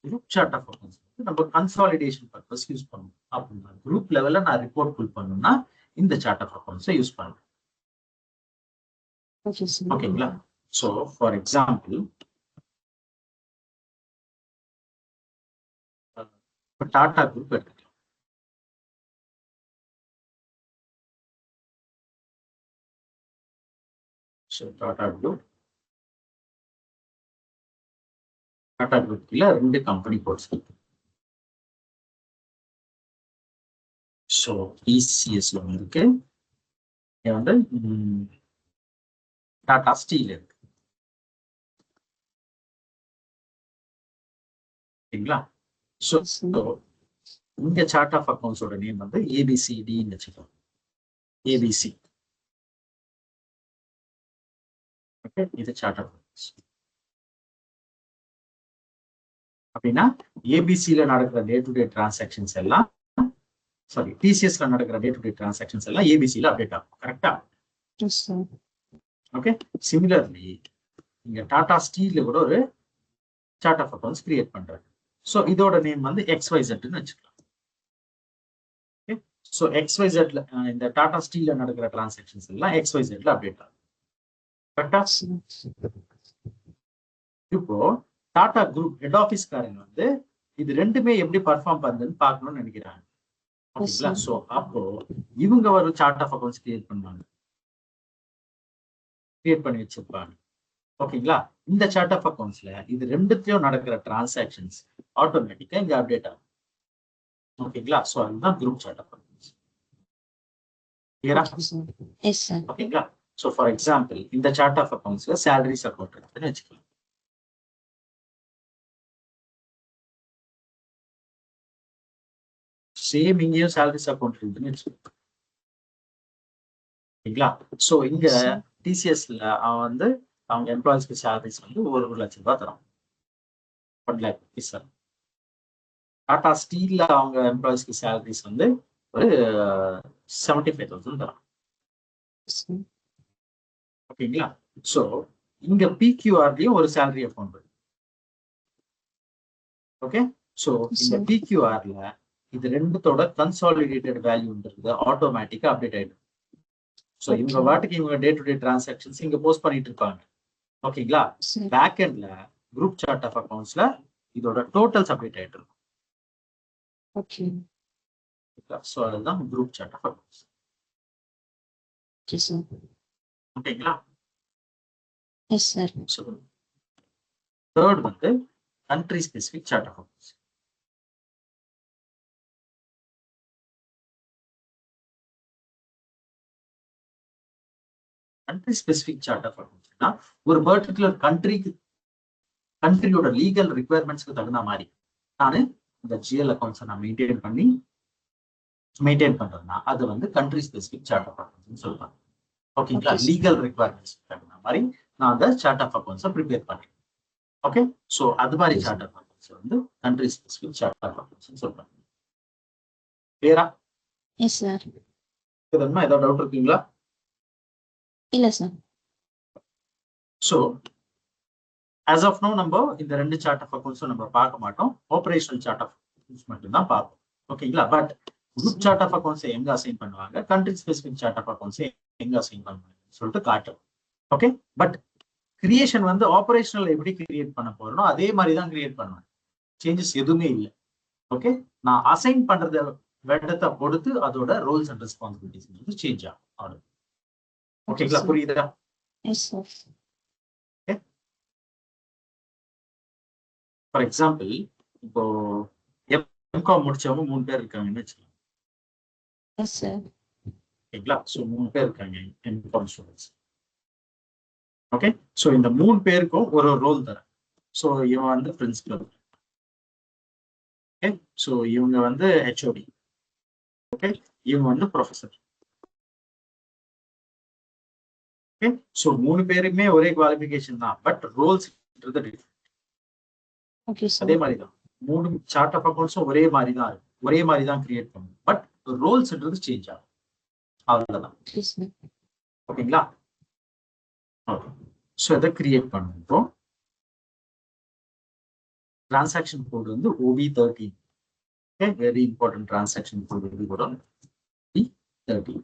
Group chart of accounts வந்து நம்ம கன்சாலிடேஷன் பர்பஸ் யூஸ் பண்ணுவோம். அப்படின்னா குரூப் லெவல்ல நான் ரிப்போர்ட் புல் பண்ணணும்னா இந்த சார்ட் ஆஃப் அக்கௌண்ட்ஸை யூஸ் பண்ணுவேன். ஓகேங்களா? So for example Tata group எடுத்துக்கலாம். ஸோ டாடா குரூப் கீழே 2 கம்பெனி கோட்ஸ் இருக்கு. ஸோ டிசிஎஸ்ல இருக்கு, வந்து டாடா ஸ்டீல் இருக்கு. ஓகேங்களா? ஸோ இந்த சார்ட் ஆஃப் அக்கௌண்ட்ஸோட நேம் வந்து ஏபிசிடின்னு வச்சுக்கோங்க. ஏபிசி. ஓகே, இது சார்ட் ஆஃப் அக்கௌண்ட்ஸ். அப்படின்னா ஏபிசில நடக்கிற டே டு டே டிரான்சாக்ஷன்ஸ் எல்லாம், சாரி டிசிஎஸ்ல நடக்கிற டே டு டே டிரான்சாக்ஷன்ஸ் எல்லாம் ஏபிசில அப்டேட் ஆகும். கரெக்டா? ஓகே. சிமிலர்லி இங்க டாடா ஸ்டீல்ல கூட ஒரு சார்ட் ஆஃப் அக்கௌண்ட்ஸ் கிரியேட் பண்றாங்க. ஸோ இதோட நேம் வந்து XYZன்னு வச்சுக்கலாம். ஓகே. ஸோ XYZல இந்த டாடா ஸ்டீல்ல நடக்கிற டிரான்சாக்ஷன்ஸ் எல்லாம் XYZல அப்டேட் ஆகும். கரெக்டா? இப்போ டாடா குரூப் ஹெட் ஆஃபீஸ்காரங்க வந்து இது ரெண்டுமே எப்படி பர்ஃபார்ம் பண்ணுதுன்னு பார்க்கணும்னு நினைக்கிறாங்க. ஓகேங்களா? ஸோ அப்போ இவங்க ஒரு சார்ட் ஆஃப் அக்கௌண்ட்ஸ் கிரியேட் பண்ணுவாங்க, கிரியேட் பண்ணி வச்சிருப்பாங்க. ஓகேங்களா? இந்த சார்ட் ஆஃப் அக்கௌண்ட்ஸ்ல இது ரெண்டுத்தையும் நடக்கிற டிரான்சாக்ஷன்ஸ் ஆட்டோமேட்டிக்கா இங்க அப்டேட் ஆகும். ஓகேங்களா? ஸோ அதுதான் குரூப் சார்ட் ஆஃப் அக்கௌண்ட்ஸ். கிளியரா? ஓகேங்களா? ஸோ ஃபார் எக்ஸாம்பிள் இந்த சார்ட் ஆஃப் அக்கௌண்ட்ஸ்ல சேலரிஸ் அக்கௌண்ட் இருக்குன்னு வச்சுக்கலாம். சேம் இங்கேயும் சேலரிஸ் அக்கௌண்ட் இருக்குன்னு வச்சுக்கலாம். ஓகேங்களா? ஸோ இங்க டிசிஎஸ்ல அவன் வந்து அவங்க எம்ப்ளாயிஸ்க்கு சேலரிஸ் வந்து 1,00,000 ரூபாய் தரும். 1 lakh rupees. டாடா ஸ்டீல்ல அவங்க எம்ப்ளாயிஸ்க்கு சேலரிஸ் வந்து ஒரு 75,000 தரும். ஓகேங்களா? ஸோ இங்க பிக்யூஆர்லயும் ஒரு சேலரி அக்கௌண்ட் இருக்கு. ஓகே. ஸோ இந்த பிக்யூஆர்ல இது ரெண்டுத்தோட கன்சாலிடேட்டட் வேல்யூன்றது ஆட்டோமேட்டிக்கா அப்டேட் ஆயிடும். ஸோ இவங்க வாட்டுக்கு இவங்க டே டு டே டிரான்சாக்ஷன்ஸ் இங்க போஸ்ட் பண்ணிட்டு இருப்பாங்க. ஓகேங்களா? பேக் எண்ட்ல குரூப் சார்ட் ஆஃப் அக்கௌண்ட்ஸ்ல இதோட டோட்டல்ஸ் அப்டேட் ஆயிட்டு இருக்கும். ஓகே. ஸோ அதுதான் குரூப் சார்ட் ஆஃப் அக்கௌண்ட்ஸ். ஓகேங்களா? Yes sir. ஸோ தேர்ட் வந்து country specific chart of accounts. Country specific chart of அக்கௌண்ட்ஸ்னா ஒரு பர்டிகுலர் கண்ட்ரியோட லீகல் ரிக்குவயர்மெண்ட்ஸ்க்கு தகுந்த மாதிரி நான் இந்த ஜிஎல் அக்கௌண்ட்ஸை நான் மெயின்டைன் பண்றேன்னா அது வந்து country specific chart of accounts சொல்றாங்க. ஓகேங்களா? லீகல் ரிக்குவயர்மெண்ட்ஸ் தகுந்த மாதிரி நான் அந்த சார்ட் ஆஃப் அக்கௌண்ட்ஸை ப்ரிப்பேர் பண்றேன். ஓகே. ஸோ அது மாதிரி சார்ட் ஆஃப் அக்கௌண்ட்ஸ் வந்து country specific chart of accounts சொல்றாங்க. கிளியரா? Yes sir. ஏதாவது டவுட் இருக்குங்களா? இல்ல sir. So as of now நம்ம இந்த 2 சார்ட் ஆஃப் அக்கௌண்ட்ஸும் நம்ம பார்க்க மாட்டோம். ஆபரேஷனல் சார்ட் ஆஃப் அக்கௌண்ட்ஸ் மட்டும் தான் பார்ப்போம். ஓகேங்களா? But group chart of accounts எங்க அசைன் பண்ணுவாங்க, country specific chart of accounts எங்க அசைன் பண்ணுவாங்க சொல்லிட்டு காட்டும். ஓகே. பட் கிரியேஷன் வந்து ஆபரேஷனல் எப்படி கிரியேட் பண்ண போறோம் அதே மாதிரி தான் கிரியேட் பண்ணுவேன். சேஞ்சஸ் எதுவுமே இல்லை. ஓகே. நான் அசைன் பண்றத வேண்டத்தை பொறுத்து அதோட ரோல்ஸ் அண்ட் ரெஸ்பான்சிபிலிட்டிஸ் வந்து சேஞ்ச் ஆகும். ஓகேங்களா? புரியுதா? Yes sir. ஃபார் எக்ஸாம்பிள் இப்போ எம்காம் முடிச்சவங்க 3 பேர் இருக்காங்கன்னு வச்சுக்கலாம். S sir. ஓகேங்களா? ஸோ 3 பேர் இருக்காங்க எம்காம் ஸ்டூடெண்ட்ஸ். ஓகே. ஸோ இந்த 3 பேருக்கும் ஒரு ரோல் தரேன். ஸோ இவன் வந்து பிரின்சிபல். ஓகே. ஸோ இவங்க வந்து ஹெச்ஓடி. ஓகே. இவங்க வந்து ப்ரொஃபஸர். ஓகே, ஸோ 3 பேருமே ஒரே குவாலிஃபிகேஷன் தான், பட் ரோல்ஸ்ன்றது டிஃப்ரெண்ட். ஓகே அதே சார். மாதிரி தான் 3 சார்ட் ஆஃப் அக்கௌண்ட்ஸும் ஒரே மாதிரி தான் இருக்கும், ஒரே மாதிரி தான் கிரியேட் பண்ணும், பட் ரோல்ஸ்ன்றது சேஞ்ச் ஆகும், அவ்வளவுதான். Okay sir. ஓகேங்களா? ஓகே, ஸோ இதை கிரியேட் பண்ணுறோம். டிரான்சாக்ஷன் கோடு வந்து OB13. Okay, very important transaction code இது கூட OB13.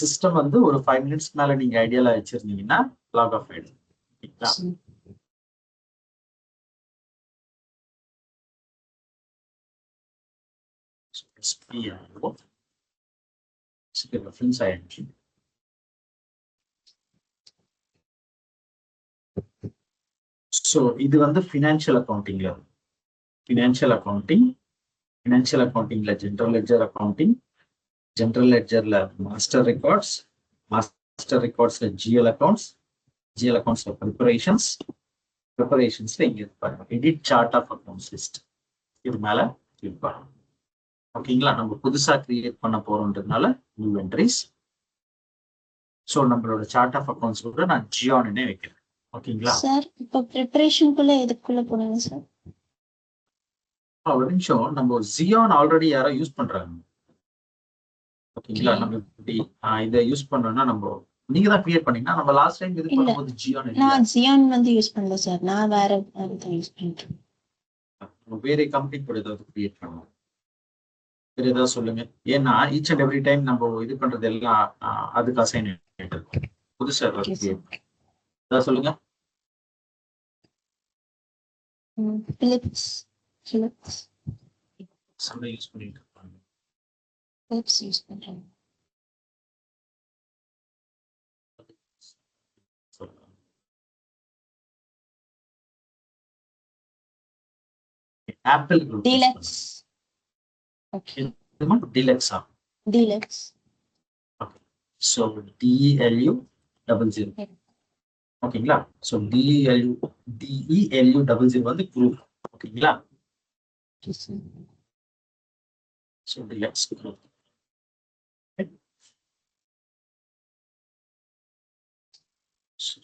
சிஸ்டம் வந்து ஒரு 5 minutes மேல நீங்க ஐடியால வச்சிருந்தீங்கன்னா லாக் ஆஃப் ஆயிடும். ஓகேங்களா? ரெஃபரன்ஸ் ஆயிடுச்சு. ஸோ இது வந்து ஃபினான்ஷியல் அக்கௌண்டிங்ல ஃபினான்ஷியல் அக்கௌண்டிங்ல ஜென்ரல் லெட்ஜர் அக்கௌண்டிங், ஜென்ரல் லெட்ஜர்ல மாஸ்டர் ரெக்கார்ட்ஸ்ல ஜிஎல் அக்கௌண்ட்ஸ்ல ப்ரிப்பரேஷன்ஸ்ல இங்க இருப்பாங்க edit chart of accounts list, இது மேல கிளிக் பண்ணணும். ஓகேங்களா? நம்ம புதுசா கிரியேட் பண்ண போறோம்ன்றதுனால நியூ என்ட்ரிஸ். ஸோ நம்மளோட சார்ட் ஆஃப் அக்கௌண்ட்ஸ் கூட நான் ஜியான்னு வைக்கிறேன். ஓகேங்களா சார்? இப்போ ப்ரிப்பரேஷனுக்குள்ள எதுக்குள்ள போடுங்க சார்? ஒரு நிமிஷம், நம்ம ஜியான் ஆல்ரெடி யாரோ யூஸ் பண்றாங்க. ஓகேங்களா? நம்ம இப்படி இதை யூஸ் பண்ணோம்னா நம்ம நீங்க தான் கிரியேட் பண்ணீங்கன்னா, நம்ம லாஸ்ட் டைம் இது பண்ணும்போது ஜியான் நான் ஜியான் வந்து யூஸ் பண்ணல சார், நான் வேற யூஸ் பண்ணிட்டேன். வேற கம்பெனி கூட ஏதாவது கிரியேட் பண்ணுவோம். வேற ஏதாவது சொல்லுங்க. ஏன்னா ஈச் அண்ட் எவ்ரி டைம் நம்ம இது பண்றது எல்லாம் அதுக்கு அசைன் இருக்கும். புதுசா ஏதாவது சொல்லுங்க. பிலிப்ஸ் யூஸ் பண்ணிட்டு இருப்பாங்க. யூஸ் பண்றேன். Apple deluxe. ஓகே, டீலக்ஸா? டீலக்ஸ். Okay, so DELU00. ஓகேங்களா? சோ DELU00 வந்து குரூப். ஓகேங்களா? So deluxe group.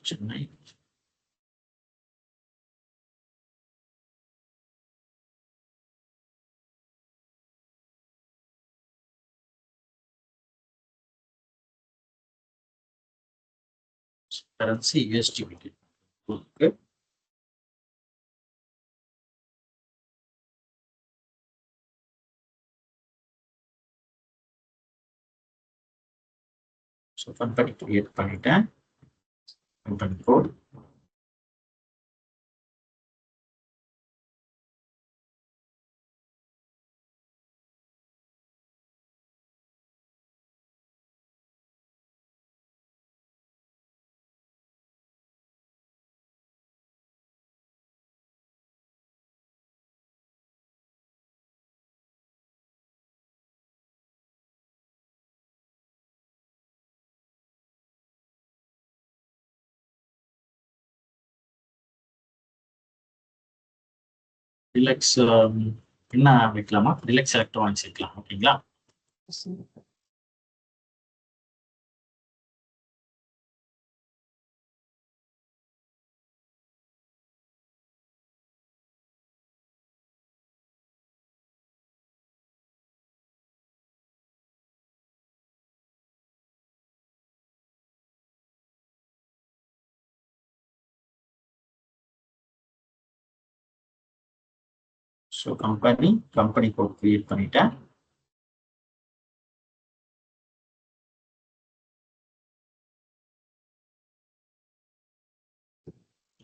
Chennai currency USD. Okay. So company create பண்ணிட்டேன். company code. டிலக்ஸ் என்ன வைக்கலாமா? டிலக்ஸ் எலக்ட்ரானிக்ஸ் வைக்கலாம். ஓகேங்களா? ஸோ கம்பெனி கோட் கிரியேட் பண்ணிட்டேன்.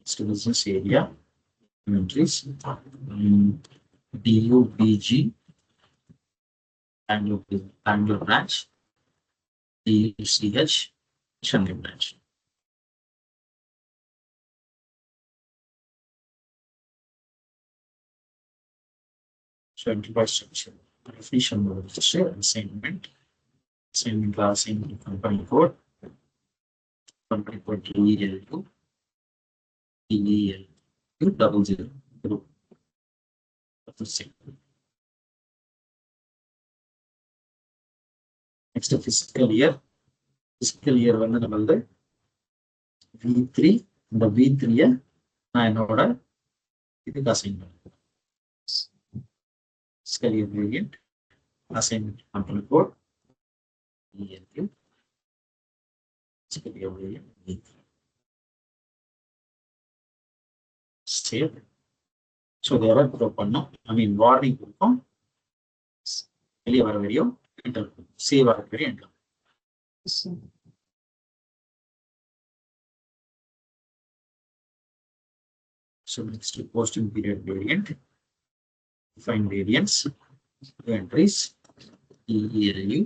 Next business area inventories, DUBG Bangalore branch, DUCH Chennai branch. So enterprise structure, definition of register, assignment class in company code DELU 00 group. Next physical year வந்து நம்மளது V3. இந்த V3 நான் என்னோட இதுக்கு assign பண்ணுறேன். Fiscal year variant assignment company code ELU fiscal year variant V3. Save. So இது error throw பண்ணோம், warning கொடுக்கும், வெளியே வர வரையும் என்டர் கொடுக்கும், சேவ் ஆகிற வரையும் enter. So next posting period variant, define variants, entries, ELU,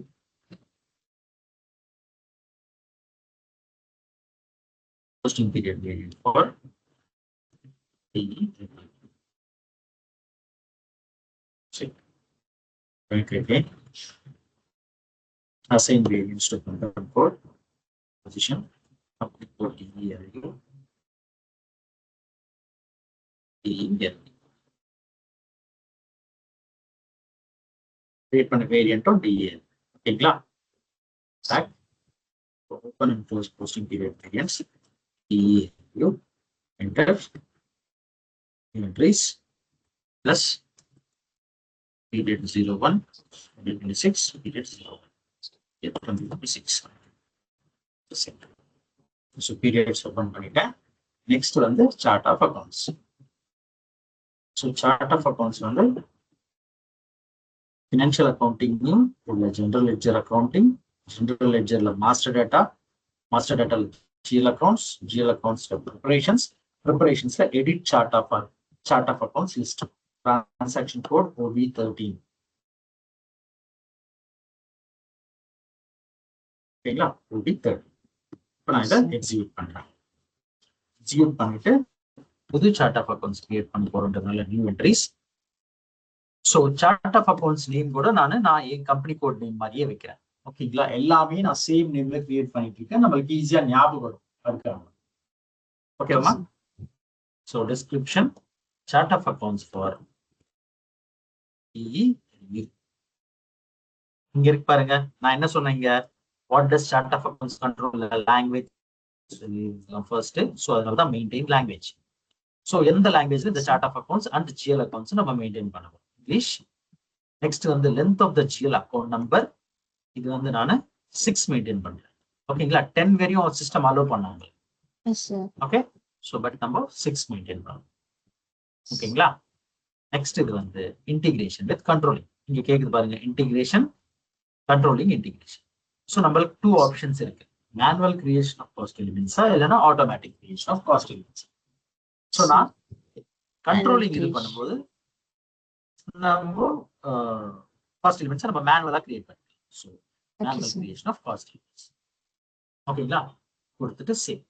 posting period variant for ELU. Okay. Assign variants to control code, position, company code ELU. Create பண்ண variant on DEL. ஓகேங்களா? Open and close posting period variants. DEL. Enter. Entries plus period 01, period 26, period 01. 26. So periods open பண்ணிட்டேன். Next வந்து chart of accounts. So chart of accounts வந்து financial accounting உள்ள general ledger accounting, general ledger master data GL accounts preparations edit chart of accounts list, transaction code OB13. ஓகேங்களா? OB13. இப்போ நான் இதை execute பண்றேன். Execute பண்ணிட்டு புது சார்ட் ஆஃப் அக்கௌண்ட்ஸ் கிரியேட் பண்ண போறதுனால new entries. So chart of accounts name கூட நான் என் கம்பெனி கோட் நேம் மாதிரியே வைக்கிறேன். ஓகேங்களா? எல்லாமே நான் சேம் நேம்ல கிரியேட் பண்ணிட்டு இருக்கேன், நம்மளுக்கு ஈஸியா ஞாபகம் வரும் அதுக்காக. ஓகேவா? So description chart of accounts for இங்க இருக்கு பாருங்க. நான் என்ன சொன்னேங்க, what does chart of accounts control language first. So அதனால தான் மெயின்டைன் லாங்குவேஜ். ஸோ எந்த லாங்குவேஜ்ல இந்த chart of accounts and GL accounts நம்ம மெயின்டைன் பண்ணுவோம்? இங்கிலீஷ். நெக்ஸ்ட் வந்து length of the GL account number, இது வந்து நான் 6 மெயின்டைன் பண்றேன். ஓகேங்களா? 10 வரையும் சிஸ்டம் அலோவ் பண்ணாங்க. ஓகே. ஸோ பட் நம்ம 6 மெயின்டைன் பண்ணுவோம். ஓகேங்களா? நெக்ஸ்ட் இது வந்து இன்டிகிரேஷன் வித் கண்ட்ரோலிங். இங்க கேக்குது பாருங்க, இன்டிகிரேஷன், கண்ட்ரோலிங், இன்டிகிரேஷன். ஸோ நம்மளுக்கு 2 ஆப்ஷன்ஸ் இருக்கு, மேனுவல் கிரியேஷன் ஆஃப் காஸ்ட் எலிமெண்ட்ஸா இல்லைன்னா automatic creation of cost elements. So நான் கண்ட்ரோலிங் இது பண்ணும்போது நம்ம காஸ்ட் எலிமெண்ட்ஸ் நம்ம மேனுவலா கிரியேட் பண்ணிக்கலாம். So manual creation of cost elements. ஓகேங்களா? கொடுத்துட்டு சேவ்.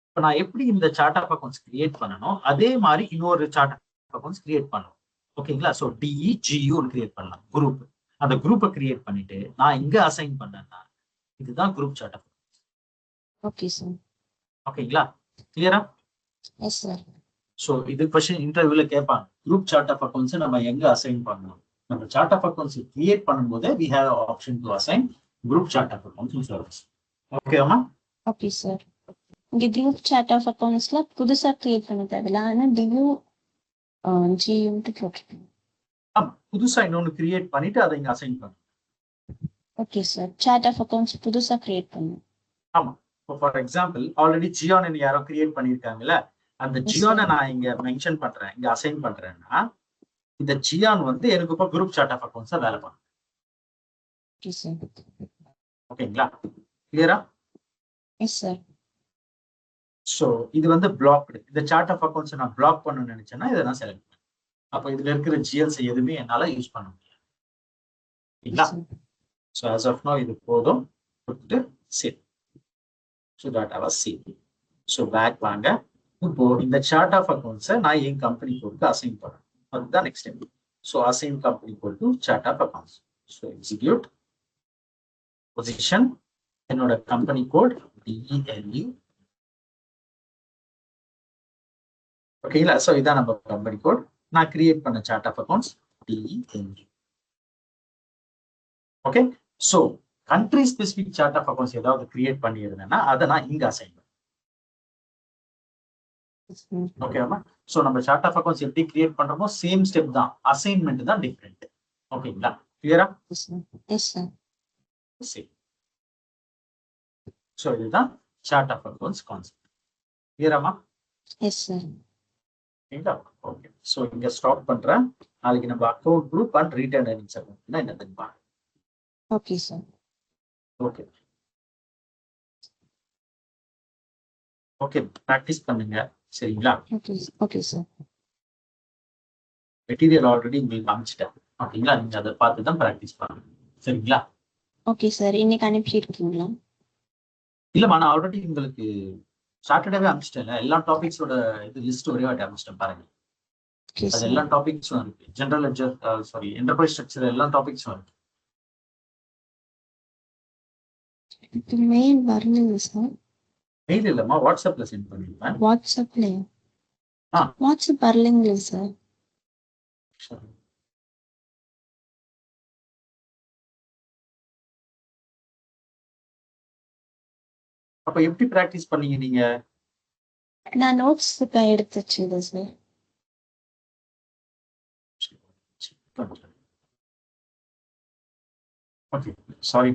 இப்போ நான் எப்படி இந்த சார்ட் ஆஃப் அக்கௌண்ட்ஸ் கிரியேட் பண்ணணும், அதே மாதிரி இன்னொரு சார்ட் ஆஃப் அக்கௌண்ட்ஸ் கிரியேட் பண்ணணும். ஓகேங்களா? ஸோ DEGU கிரியேட் பண்ணலாம், குரூப். அந்த குரூப்பை கிரியேட் பண்ணிட்டு நான் இங்க அசைன் பண்ணேன்னா இதுதான் group chart of accounts. Okay sir. ஓகேங்களா? கிளியரா? Yes sir. ஸோ இது கொஸ்டின் இன்டர்வியூல கேட்பாங்க, குரூப் சார்ட் ஆஃப் அக்கௌண்ட்ஸ் நம்ம எங்க அசைன் பண்ணணும்? நம்ம சார்ட் ஆஃப் அக்கௌண்ட்ஸ் கிரியேட் பண்ணும்போது we have option to assign group chart of accounts service. ஓகேவா? Okay sir. இங்க குரூப் சார்ட் ஆஃப் அக்கௌண்ட்ஸ்ல புதுசா கிரியேட் பண்ண தேவையில்ல, ஆனா GU போட்டுருக்கேன். ஆமா, புதுசா இன்னொன்னு கிரியேட் பண்ணிட்டு அதை இங்க அசைன் பண்ணணும். Okay sir. Chart of accounts புதுசா கிரியேட் பண்ணணும். ஆமா. இப்போ ஃபார் எக்ஸாம்பிள் ஆல்ரெடி ஜியான் யாரோ கிரியேட் பண்ணிருக்காங்கல்ல, அந்த ஜியானை நான் இங்க மென்ஷன் பண்றேன், இங்க அசைன் பண்றேன்னா இந்த ஜியான் வந்து எனக்கு இப்போ குரூப் சார்ட் ஆஃப் அக்கௌண்ட்ஸா வேலை பண்ணும். Okay sir. ஓகேங்களா? கிளியரா? Yes sir. ஸோ இது வந்து பிளாக்டு. இந்த சார்ட் ஆஃப் அக்கௌண்ட்ஸ் நான் பிளாக் பண்ணணும்னு நினைச்சேன்னா இதை நான் செலக்ட் பண்ணேன். அப்போ இதுல இருக்கிற ஜிஎல்ஸ் எதுவுமே என்னால யூஸ் பண்ண முடியாது. ஓகேங்களா? ஸோ ஆஸ் ஆஃப் நோ இது போதும், கொடுத்துட்டு save. So that I was save. So back வாங்க. இப்போ இந்த சார்ட் ஆஃப் அக்கௌண்ட்ஸை நான் என் கம்பெனி கோடுக்கு அசைன் பண்ணேன். அதுதான் next step. So assign company code to chart of accounts. So execute, position, என்னோட கம்பெனி கோட் DELU. ஓகேங்களா? ஸோ இதான் நம்ம கம்பெனி கோட். நான் கிரியேட் பண்ண chart of accounts DELU. Okay, so country specific chart of accounts ஏதாவது create பண்ணியிருந்தேன்னா அதை நான் இங்க அசைன் பண்ணுவேன். ஓகேவா? ஸோ நம்ம சார்ட் ஆஃப் அக்கௌண்ட்ஸ் எப்படி கிரியேட் பண்றோமோ சேம் ஸ்டெப் தான், அசைன்மெண்ட் தான் டிஃப்ரெண்ட். ஓகேங்களா? கிளியரா? சரி. ஸோ இதுதான் சார்ட் ஆஃப் அக்கௌண்ட்ஸ் கான்செப்ட். கிளியராமா? ஓகேங்களா? ஓகே, ஸோ இங்க ஸ்டாப் பண்றேன். நாளைக்கு நம்ம account group and return earnings அக்கௌண்ட்னா என்னதுன்னு பாருங்க. Okay sir. Okay okay, practice பண்ணுங்க. சரிங்களா? Okay sir. மெட்டீரியல் ஆல்ரெடி உங்களுக்கு காமிச்சிட்டேன். ஓகேங்களா? நீங்க அதை பார்த்து தான் ப்ராக்டிஸ் பண்ணுங்க. சரிங்களா? Okay sir. இன்னைக்கு அனுப்பிச்சிருக்கீங்களா? இல்லம்மா, நான் ஆல்ரெடி உங்களுக்கு சாட்டர்டேவே அனுப்பிச்சிட்டேன். எல்லா டாபிக்ஸோட இது லிஸ்ட் ஒரே வாட்டி அனுப்பிச்சிட்டேன் பாருங்க. அது எல்லா டாபிக்ஸும் இருக்கு. General ledger, sorry, enterprise structure எல்லா டாபிக்ஸும் இருக்கு. மெயில் வரலைங்க சார். மெயில் இல்லம்மா, வாட்ஸ்அப்ல சென்ட் பண்ணிருப்பேன். வாட்ஸ்அப்லயா? வாட்ஸ்அப் வரலைங்களே சார். அப்ப எப்படி பிராக்டிஸ் பண்ணீங்க நீங்க? நான் நோட்ஸ் எடுத்து வச்சிருந்தேன் சார். Okay, sorry.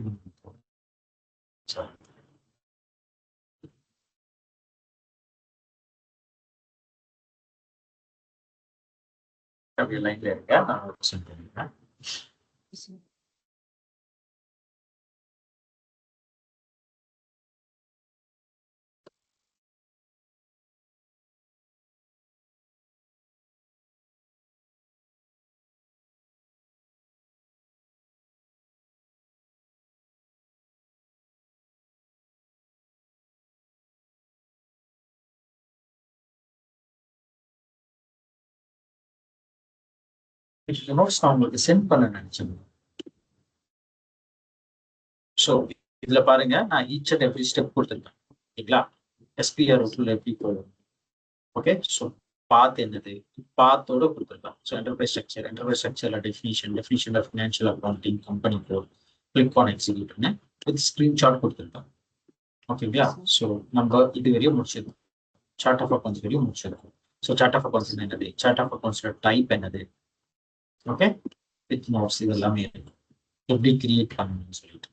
அப்படியே லைன்ல இருக்க, நான் சென்ட் பண்ணிடுறேன். நோட்ஸ் நான் உங்களுக்கு சென்ட் பண்ண நினைச்சேன். ஸோ இதுல பாருங்க, நான் ஈச் அண்ட் எவ்ரி ஸ்டெப் கொடுத்துருக்கேன். ஓகேங்களா? எஸ்பிஆர் ரூட்ல எப்படி போகும். ஓகே, ஸோ பாத் என்னது, பாத்தோட கொடுத்துருக்கேன். ஸோ என்டர்பிரைஸ் ஸ்ட்ரக்சர்ல definition of financial accounting, company code, click on எக்ஸிக்யூட்னு வித் ஸ்கிரீன்ஷாட் கொடுத்துருக்கேன். ஓகேங்களா? ஸோ நம்ம இது வரையும் முடிச்சிருக்கோம். சார்ட் ஆஃப் அக்கௌண்ட்ஸ் வரையும் முடிச்சிருக்கோம். ஸோ சார்ட் ஆஃப் அக்கௌண்ட்ஸ் என்னது, சார்ட் ஆஃப் அக்கௌண்ட்ஸோட டைப் என்னது, ஓகே, வித் நோட்ஸ் இது எல்லாமே எப்படி கிரியேட் பண்ணணும்னு சொல்லிட்டு.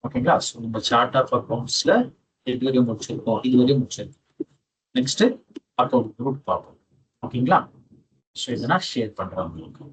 ஓகேங்களா? ஸோ நம்ம சார்ட் ஆஃப் அக்கௌண்ட்ஸ்ல இது வரையும் முடிச்சிருக்கோம், இது வரையும் முடிச்சிருக்கோம். நெக்ஸ்ட் அக்கௌண்ட் குரூப் பார்ப்போம். ஓகேங்களா? ஸோ இதை நான் ஷேர் பண்றேன் உங்களுக்கு.